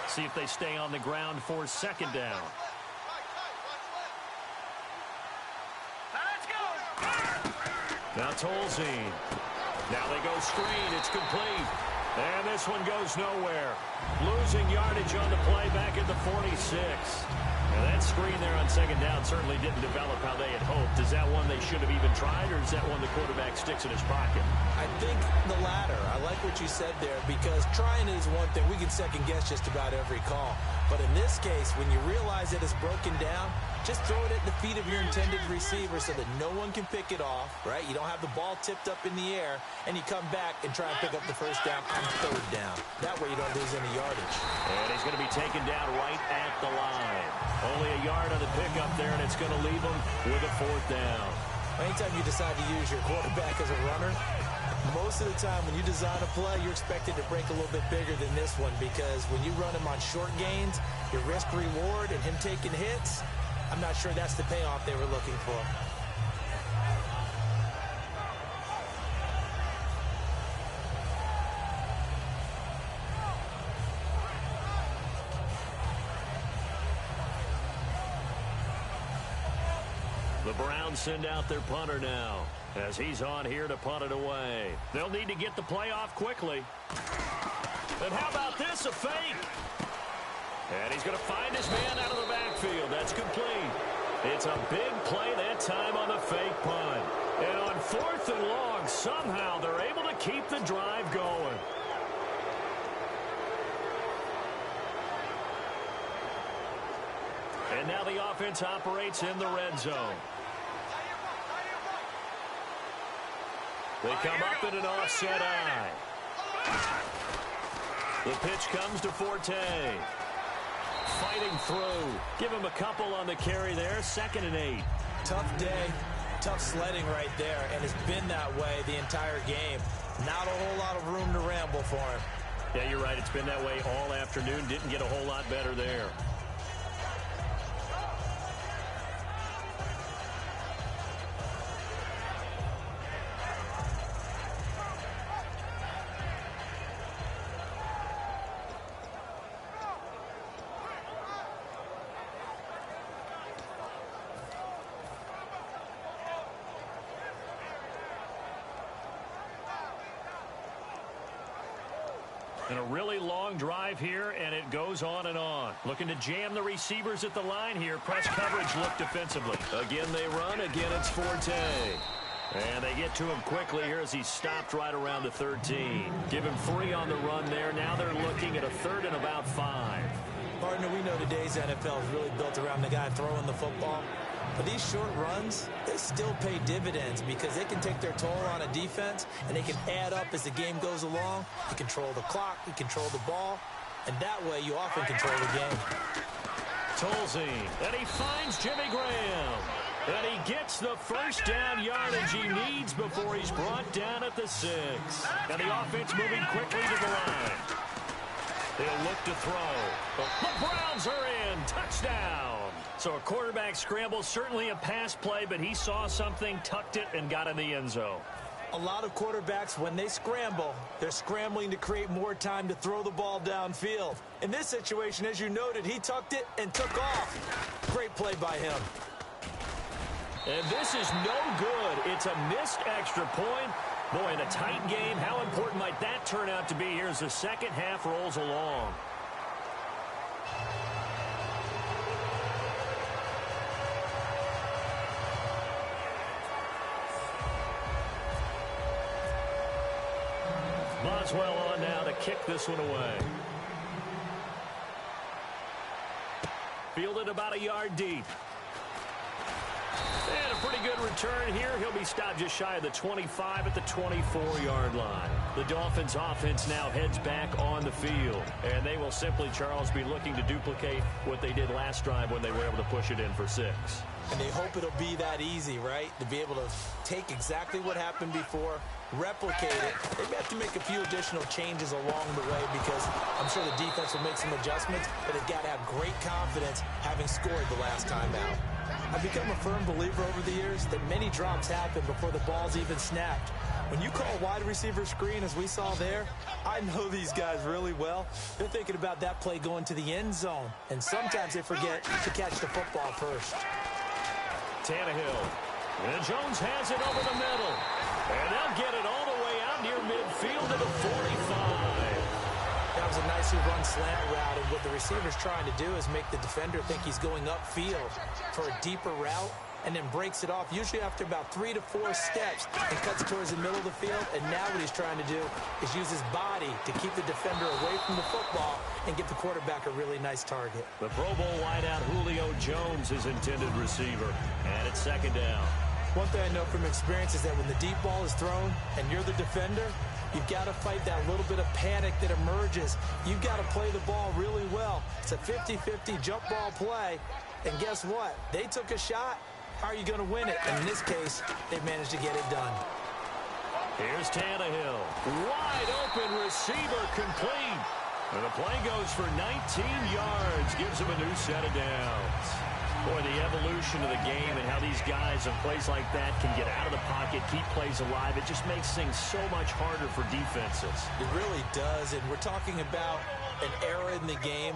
See if they stay on the ground for 2nd down. Now Tolzien. Now they go screen. It's complete. And this one goes nowhere. Losing yardage on the play back at the 46. Now that screen there on 2nd down certainly didn't develop how they had hoped. Is that one they should have even tried, or is that one the quarterback sticks in his pocket? I think the latter. I like what you said there, because trying is one thing. We can second guess just about every call. But in this case, when you realize that it's broken down, just throw it at the feet of your intended receiver so that no one can pick it off, right? You don't have the ball tipped up in the air, and you come back and try and pick up the first down on 3rd down. That way you don't lose any yardage. And he's going to be taken down right at the line. Only a yard on the pickup there, and it's going to leave him with a 4th down. Anytime you decide to use your quarterback as a runner, most of the time when you design a play, you're expected to break a little bit bigger than this one, because when you run him on short gains, your risk-reward and him taking hits, I'm not sure that's the payoff they were looking for. The Browns send out their punter now as he's on here to punt it away. They'll need to get the play off quickly. And how about this, a fake? And he's going to find his man out of the backfield. That's complete. It's a big play that time on the fake punt. And on 4th and long, somehow they're able to keep the drive going. And now the offense operates in the red zone. They come up in an offset eye. The pitch comes to Forte. Fighting through. Give him a couple on the carry there. 2nd and 8. Tough day. Tough sledding right there, and it's been that way the entire game. Not a whole lot of room to ramble for him. Yeah, you're right. It's been that way all afternoon. Didn't get a whole lot better there. And a really long drive here, and it goes on and on. Looking to jam the receivers at the line here. Press coverage look defensively. Again, they run. Again, it's Forte. And they get to him quickly here as he stopped right around the 13. Give him 3 on the run there. Now they're looking at a 3rd and about 5. Partner, we know today's NFL is really built around the guy throwing the football. But these short runs, they still pay dividends because they can take their toll on a defense, and they can add up as the game goes along. You control the clock, you control the ball, and that way you often control the game. Tolzien, and he finds Jimmy Graham. And he gets the first down yardage he needs before he's brought down at the 6. And the offense moving quickly to the line. They'll look to throw. The Browns are in. Touchdown. So a quarterback scramble, certainly a pass play, but he saw something, tucked it, and got in the end zone. A lot of quarterbacks, when they scramble, they're scrambling to create more time to throw the ball downfield. In this situation, as you noted, he tucked it and took off. Great play by him. And this is no good. It's a missed extra point. Boy, in a tight game, how important might that turn out to be here as the second half rolls along? Boswell on now to kick this one away. Fielded about a yard deep. And a pretty good return here. He'll be stopped just shy of the 25 at the 24-yard line. The Dolphins offense now heads back on the field. And they will simply, Charles, be looking to duplicate what they did last drive when they were able to push it in for 6. And they hope it'll be that easy, right? To be able to take exactly what happened before, replicate it. They have to make a few additional changes along the way because I'm sure the defense will make some adjustments, but they've got to have great confidence having scored the last time out. I've become a firm believer over the years that many drops happen before the ball's even snapped. When you call a wide receiver screen, as we saw there, I know these guys really well. They're thinking about that play going to the end zone, and sometimes they forget to catch the football first. Tannehill. And Jones has it over the middle. And they'll get it all the way out near midfield to the 45. That was a nicely run slant route, and what the receiver's trying to do is make the defender think he's going upfield for a deeper route, and then breaks it off, usually after about 3 to 4 steps, and cuts towards the middle of the field. And now what he's trying to do is use his body to keep the defender away from the football and get the quarterback a really nice target. The Pro Bowl wideout Julio Jones is intended receiver, and it's 2nd down. One thing I know from experience is that when the deep ball is thrown and you're the defender, you've got to fight that little bit of panic that emerges. You've got to play the ball really well. It's a 50-50 jump ball play, and guess what? They took a shot. How are you going to win it? And in this case, they managed to get it done. Here's Tannehill. Wide open receiver complete. And the play goes for 19 yards. Gives him a new set of downs. Boy, the evolution of the game and how these guys in plays like that can get out of the pocket, keep plays alive, it just makes things so much harder for defenses. It really does, and we're talking about an era in the game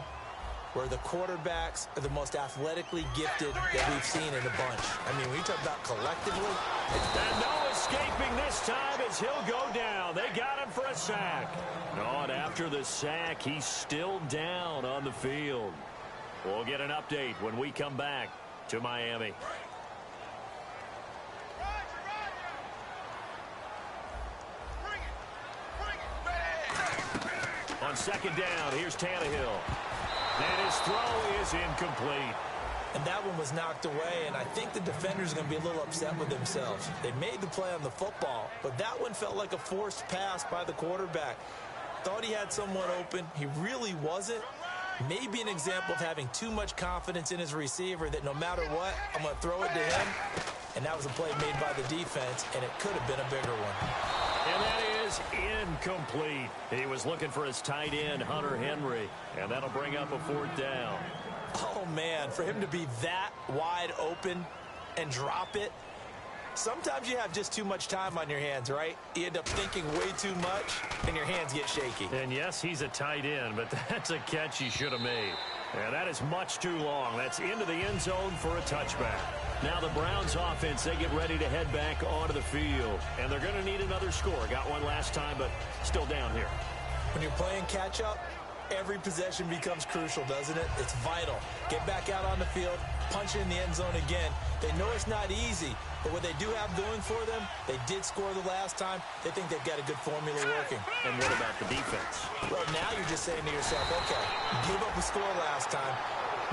where the quarterbacks are the most athletically gifted that we've seen in a bunch. I mean, when you talk about collectively. And no escaping this time as he'll go down. They got him for a sack. No, and after the sack, he's still down on the field. We'll get an update when we come back to Miami. On 2nd down, here's Tannehill. And his throw is incomplete. And that one was knocked away, and I think the defenders are going to be a little upset with themselves. They made the play on the football, but that one felt like a forced pass by the quarterback. Thought he had someone open. He really wasn't. Maybe an example of having too much confidence in his receiver that no matter what, I'm going to throw it to him. And that was a play made by the defense, and it could have been a bigger one. And that is incomplete. He was looking for his tight end, Hunter Henry, and that'll bring up a 4th down. Oh, man, for him to be that wide open and drop it. Sometimes you have just too much time on your hands, right? You end up thinking way too much, and your hands get shaky. And, yes, he's a tight end, but that's a catch he should have made. And that is much too long. That's into the end zone for a touchback. Now the Browns offense, they get ready to head back onto the field. And they're going to need another score. Got one last time, but still down here. When you're playing catch-up, every possession becomes crucial, doesn't it? It's vital. Get back out on the field, punch it in the end zone again. They know it's not easy, but what they do have going for them, they did score the last time. They think they've got a good formula working. And what about the defense? Well, now you're just saying to yourself, okay, give up a score last time.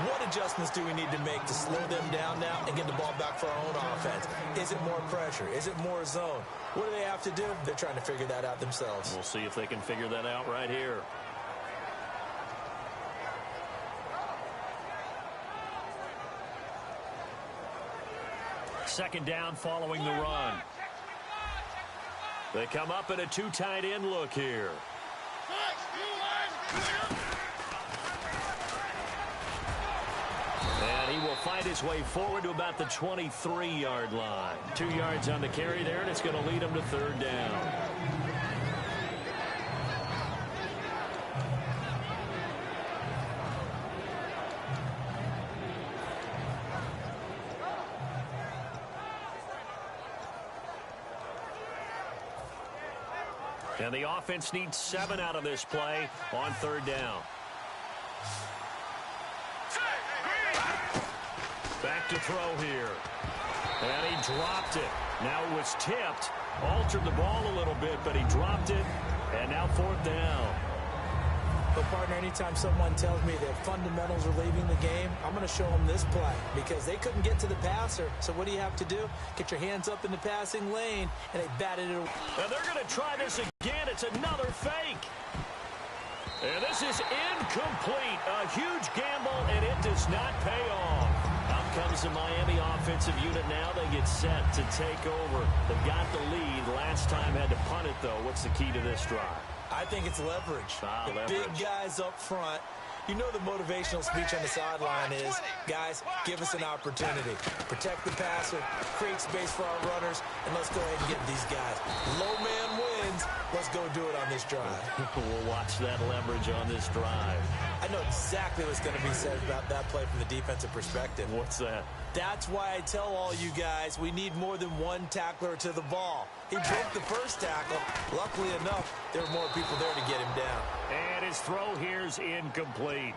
What adjustments do we need to make to slow them down now and get the ball back for our own offense? Is it more pressure? Is it more zone? What do they have to do? They're trying to figure that out themselves. We'll see if they can figure that out right here. Second down following the run. They come up in a 2 tight end look here. And he will find his way forward to about the 23-yard line. 2 yards on the carry there, and it's going to lead him to 3rd down. And the offense needs 7 out of this play on 3rd down. Back to throw here. And he dropped it. Now it was tipped. Altered the ball a little bit, but he dropped it. And now 4th down. But, partner, anytime someone tells me that fundamentals are leaving the game, I'm going to show them this play because they couldn't get to the passer. So what do you have to do? Get your hands up in the passing lane, and they batted it away. And they're going to try this again. It's another fake. And this is incomplete. A huge gamble, and it does not pay off. Out comes the Miami offensive unit now. They get set to take over. They've got the lead. Last time had to punt it, though. What's the key to this drive? I think it's leverage. The Leverage. big guys up front. You know the motivational speech on the sideline is, guys, give us an opportunity. Protect the passer, create space for our runners, and let's go ahead and get these guys. Low man wins. Let's go do it on this drive. We'll watch that leverage on this drive. I know exactly what's going to be said about that play from the defensive perspective. What's that? That's why I tell all you guys we need more than one tackler to the ball. He broke the first tackle. Luckily enough, there were more people there to get him down. And his throw here's incomplete.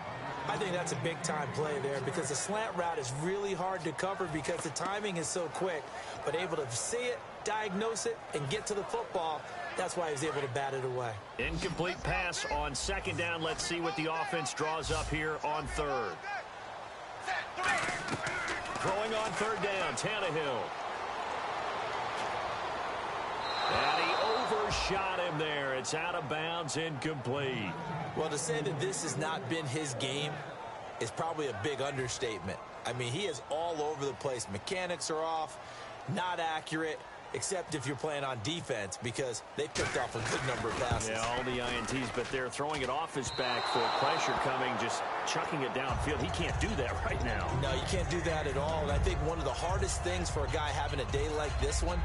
I think that's a big-time play there because the slant route is really hard to cover because the timing is so quick. But able to see it, diagnose it, and get to the football, that's why he was able to bat it away. Incomplete pass on 2nd down. Let's see what the offense draws up here on 3rd. Throwing on 3rd down, Tannehill. And he overshot him there. It's out of bounds, incomplete. Well, to say that this has not been his game is probably a big understatement. I mean, he is all over the place. Mechanics are off, not accurate, except if you're playing on defense because they picked off a good number of passes. Yeah, all the INTs, but they're throwing it off his back for pressure coming, just chucking it downfield. He can't do that right now. No, you can't do that at all. And I think one of the hardest things for a guy having a day like this one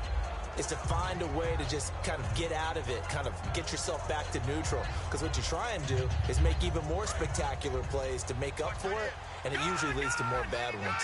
is to find a way to just kind of get out of it, kind of get yourself back to neutral. Because what you try and do is make even more spectacular plays to make up for it, and it usually leads to more bad ones.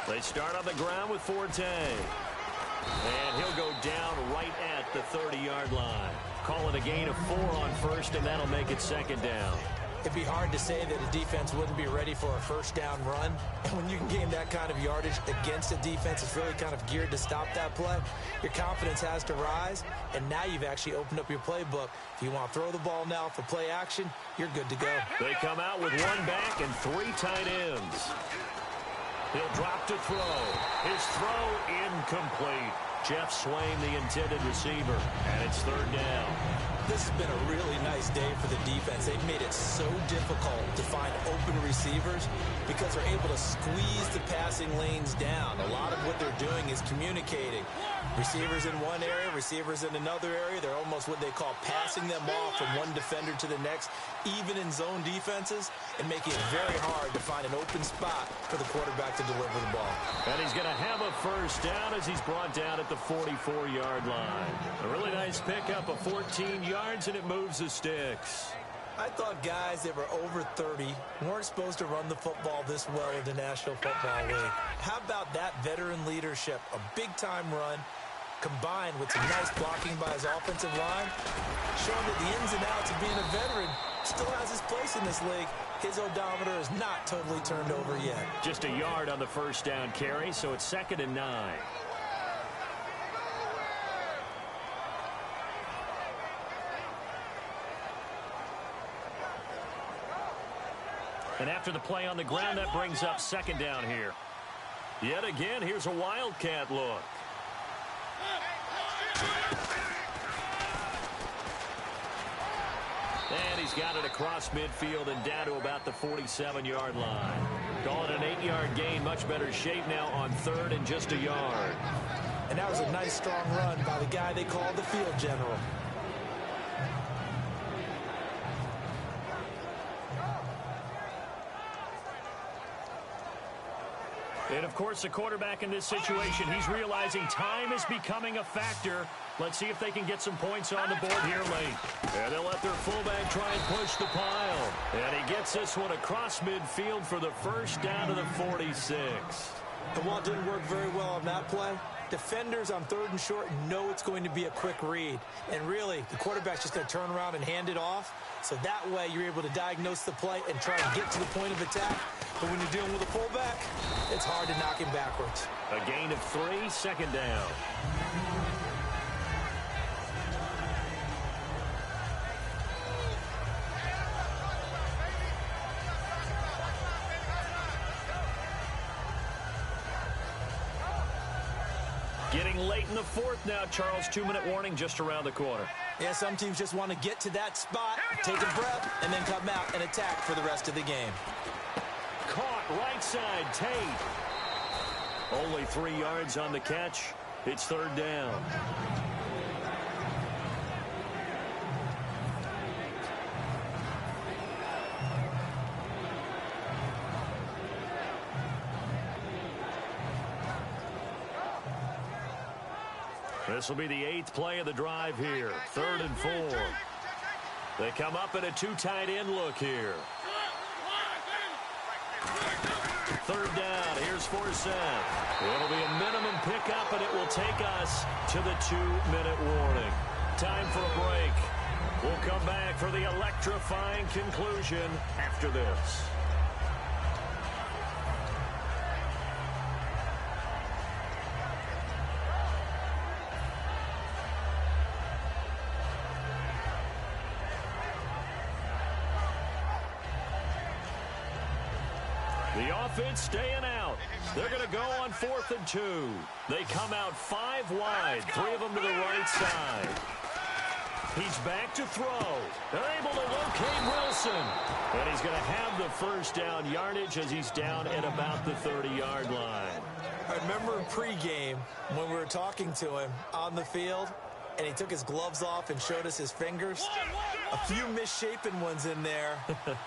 They start on the ground with Forte. And he'll go down right at the 30-yard line. Call it a gain of 4 on 1st, and that'll make it 2nd down. It'd be hard to say that a defense wouldn't be ready for a first down run. And when you can gain that kind of yardage against a defense that's really kind of geared to stop that play, your confidence has to rise, and now you've actually opened up your playbook. If you want to throw the ball now for play action, you're good to go. They come out with one back and 3 tight ends. He'll drop to throw. His throw incomplete. Jeff Swain, the intended receiver, and it's 3rd down. This has been a really nice day for the defense. They've made it so difficult to find open receivers because they're able to squeeze the passing lanes down. A lot of what they're doing is communicating. Receivers in one area, receivers in another area. They're almost what they call passing them off from one defender to the next, even in zone defenses, and making it very hard to find an open spot for the quarterback to deliver the ball. And he's going to have a first down as he's brought down at the 44-yard line. A really nice pickup of 14 yards, and it moves the sticks. I thought guys that were over 30 weren't supposed to run the football this well in the National Football League. How about that veteran leadership? A big-time run combined with some nice blocking by his offensive line, showing that the ins and outs of being a veteran still has his place in this league. His odometer is not totally turned over yet. Just a yard on the first down carry, so it's 2nd and 9. And after the play on the ground, that brings up 2nd down here. Yet again, here's a wildcat look. And he's got it across midfield and down to about the 47-yard line. Call it an 8-yard gain. Much better shape now on 3rd and just a yard. And that was a nice, strong run by the guy they called the field general. And, of course, the quarterback in this situation, he's realizing time is becoming a factor. Let's see if they can get some points on the board here late. And they'll let their fullback try and push the pile. And he gets this one across midfield for the first down to the 46. The ball didn't work very well on that play. Defenders on 3rd and short know it's going to be a quick read. And really, the quarterback's just going to turn around and hand it off. So that way, you're able to diagnose the play and try and get to the point of attack. But when you're dealing with a fullback, it's hard to knock him backwards. A gain of 3, 2nd down. Getting late in the 4th now, Charles. 2-minute warning just around the corner. Yeah, some teams just want to get to that spot, take a breath, and then come out and attack for the rest of the game. Caught right side, Tate. Only 3 yards on the catch. It's 3rd down. This will be the 8th play of the drive here. 3rd and 4. They come up in a 2 tight end look here. 3rd down. Here's Forsett. It'll be a minimum pickup, and it will take us to the 2-minute warning. Time for a break. We'll come back for the electrifying conclusion after this. The offense staying out. They're going to go on 4th and 2. They come out 5 wide, 3 of them to the right side. He's back to throw. They're able to locate Wilson. And he's going to have the first down yardage as he's down at about the 30-yard line. I remember in pregame when we were talking to him on the field, and he took his gloves off and showed us his fingers. A few misshapen ones in there,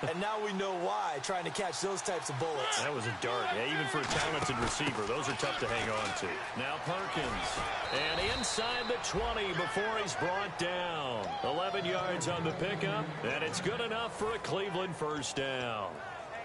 and now we know why, trying to catch those types of bullets. That was a dart. Yeah, even for a talented receiver, those are tough to hang on to. Now Perkins, and inside the 20 before he's brought down. 11 yards on the pickup, and it's good enough for a Cleveland first down.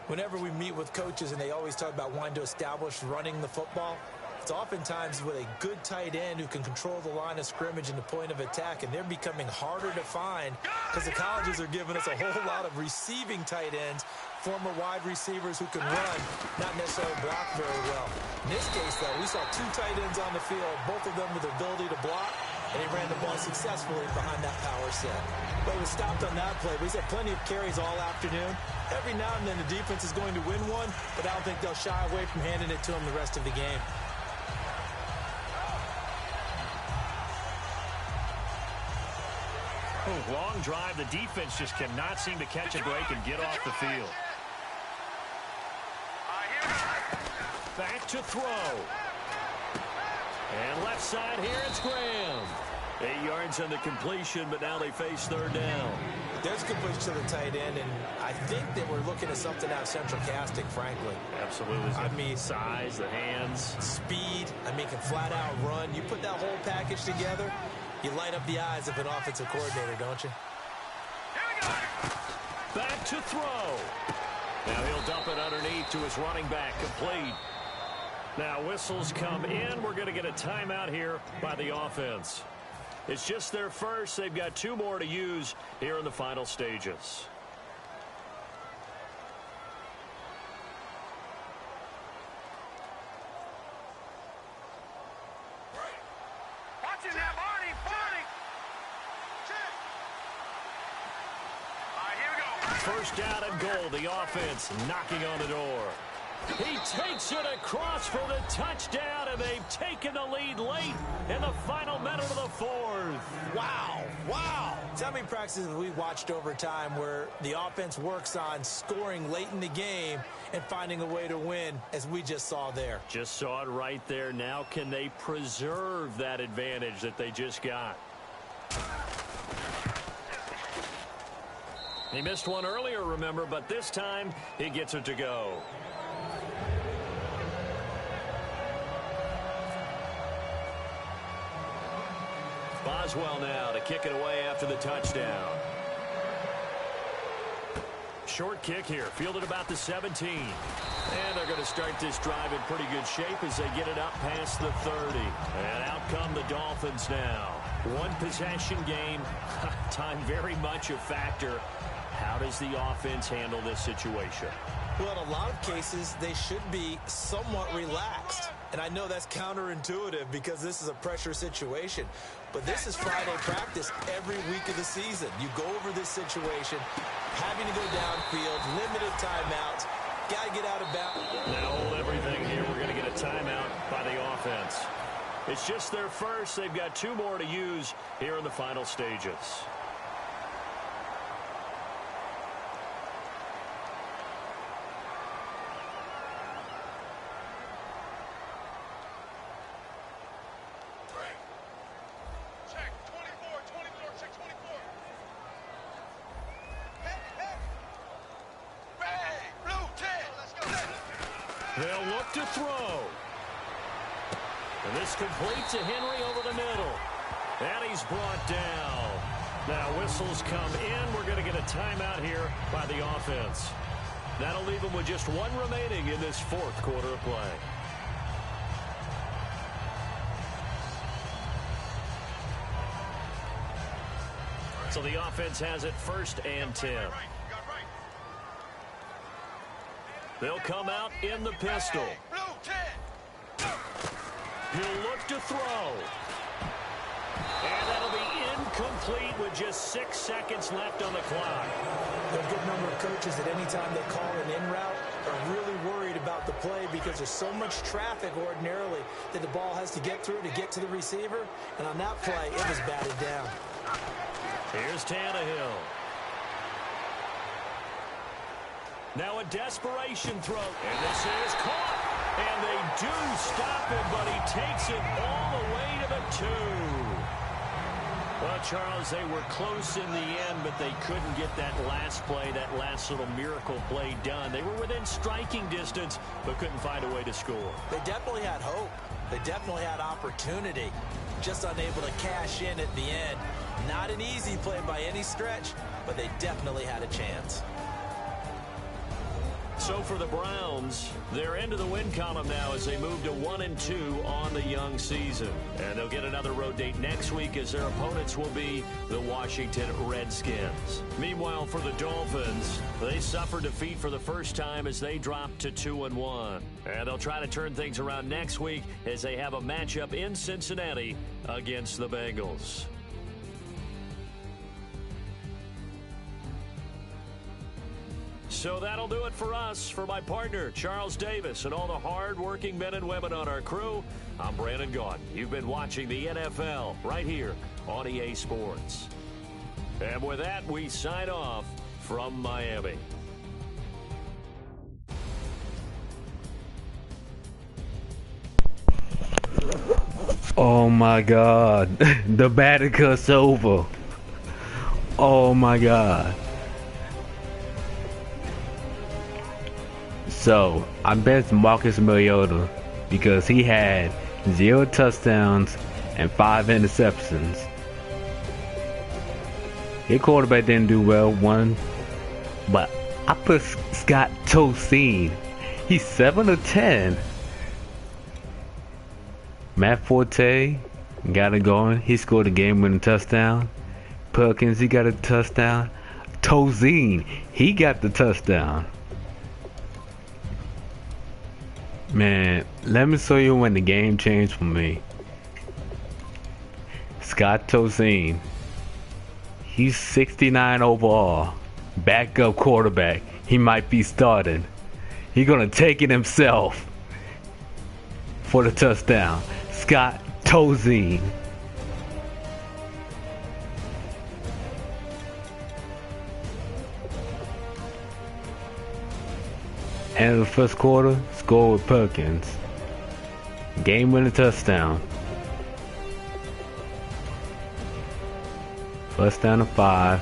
Whenever we meet with coaches and they always talk about wanting to establish running the football, It's oftentimes with a good tight end who can control the line of scrimmage and the point of attack, and they're becoming harder to find because the colleges are giving us a whole lot of receiving tight ends, former wide receivers who can run, not necessarily block very well. In this case, though, we saw two tight ends on the field, both of them with the ability to block, and he ran the ball successfully behind that power set. But he was stopped on that play. He's had plenty of carries all afternoon. Every now and then the defense is going to win one, but I don't think they'll shy away from handing it to him the rest of the game. Oh, long drive. The defense just cannot seem to catch a break and get off the field. Back to throw. And left side here, it's Graham. 8 yards on the completion, but now they face third down. There's a completion to the tight end, and I think that we're looking at something out of central casting, frankly. Absolutely. I mean, size, the hands. Speed. I mean, can flat out run. You put that whole package together, you light up the eyes of an offensive coordinator, don't you? Back to throw. Now he'll dump it underneath to his running back, complete. Now whistles come in. We're going to get a timeout here by the offense. It's just their first. They've got 2 more to use here in the final stages. Watching that, Barney. All right, here we go. First down and goal. The offense knocking on the door. He takes it across for the touchdown, and they've taken the lead late in the final minute of the 4th. Wow. So how many practices have we watched over time where the offense works on scoring late in the game and finding a way to win, as we just saw there? Just saw it right there. Now can they preserve that advantage that they just got? He missed one earlier, remember, but this time he gets it to go. Boswell now to kick it away after the touchdown. Short kick here, fielded about the 17. And they're going to start this drive in pretty good shape as they get it up past the 30. And out come the Dolphins now. One possession game, time very much a factor. How does the offense handle this situation? Well, in a lot of cases, they should be somewhat relaxed. And I know that's counterintuitive because this is a pressure situation. But this is Friday practice every week of the season. You go over this situation, having to go downfield, limited timeouts, got to get out of bounds. Now hold everything here. We're going to get a timeout by the offense. It's just their first. They've got 2 more to use here in the final stages. They'll look to throw. And this completes to Henry over the middle. And he's brought down. Now whistles come in. We're going to get a timeout here by the offense. That'll leave them with just 1 remaining in this 4th quarter of play. So the offense has it 1st and 10. They'll come out in the pistol. He'll look to throw. And that'll be incomplete with just 6 seconds left on the clock. There are a good number of coaches that any time they call an in route are really worried about the play because there's so much traffic ordinarily that the ball has to get through to get to the receiver. And on that play, it was batted down. Here's Tannehill. Now a desperation throw. And this is caught. And they do stop him, but he takes it all the way to the 2. Well, Charles, they were close in the end, but they couldn't get that last play, that last little miracle play done. They were within striking distance, but couldn't find a way to score. They definitely had hope. They definitely had opportunity. Just unable to cash in at the end. Not an easy play by any stretch, but they definitely had a chance. So for the Browns, they're into the win column now as they move to 1-2 on the young season. And they'll get another road date next week as their opponents will be the Washington Redskins. Meanwhile, for the Dolphins, they suffered defeat for the first time as they dropped to 2-1. And they'll try to turn things around next week as they have a matchup in Cincinnati against the Bengals. So that'll do it for us. For my partner, Charles Davis, and all the hard-working men and women on our crew, I'm Brandon Gaudin. You've been watching the NFL right here on EA Sports. And with that, we sign off from Miami. Oh my God, the Vatican's over. Oh my God. So, I bet Marcus Mariota because he had 0 touchdowns and 5 interceptions. His quarterback didn't do well, but I put Scott Tosin. He's 7 of 10. Matt Forte got it going. He scored a game-winning touchdown. Perkins, he got a touchdown. Tosin, he got the touchdown. Man, let me show you when the game changed for me. Scott Tosin, he's 69 overall. Backup quarterback. He might be starting. He's gonna take it himself for the touchdown. Scott Tosin. End of the first quarter, score with Perkins. Game winning touchdown. First down to 5.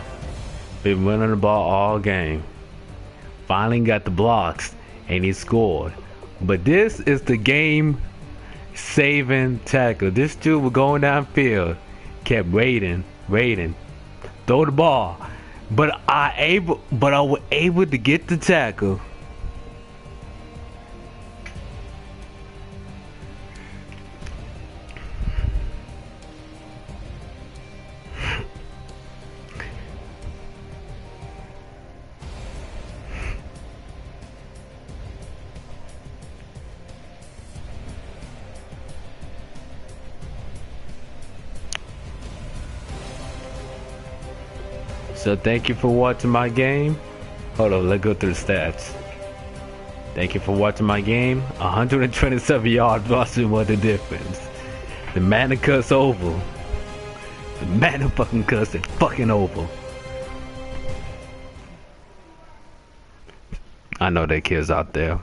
Been running the ball all game. Finally got the blocks and he scored. But this is the game saving tackle. This dude was going downfield, kept waiting. Throw the ball. But I was able to get the tackle. So thank you for watching my game. Hold on, let's go through the stats. Thank you for watching my game. 127 yards rushing was the difference. The Madden cuts over. The Madden fucking cuts is fucking over. I know there are kids out there.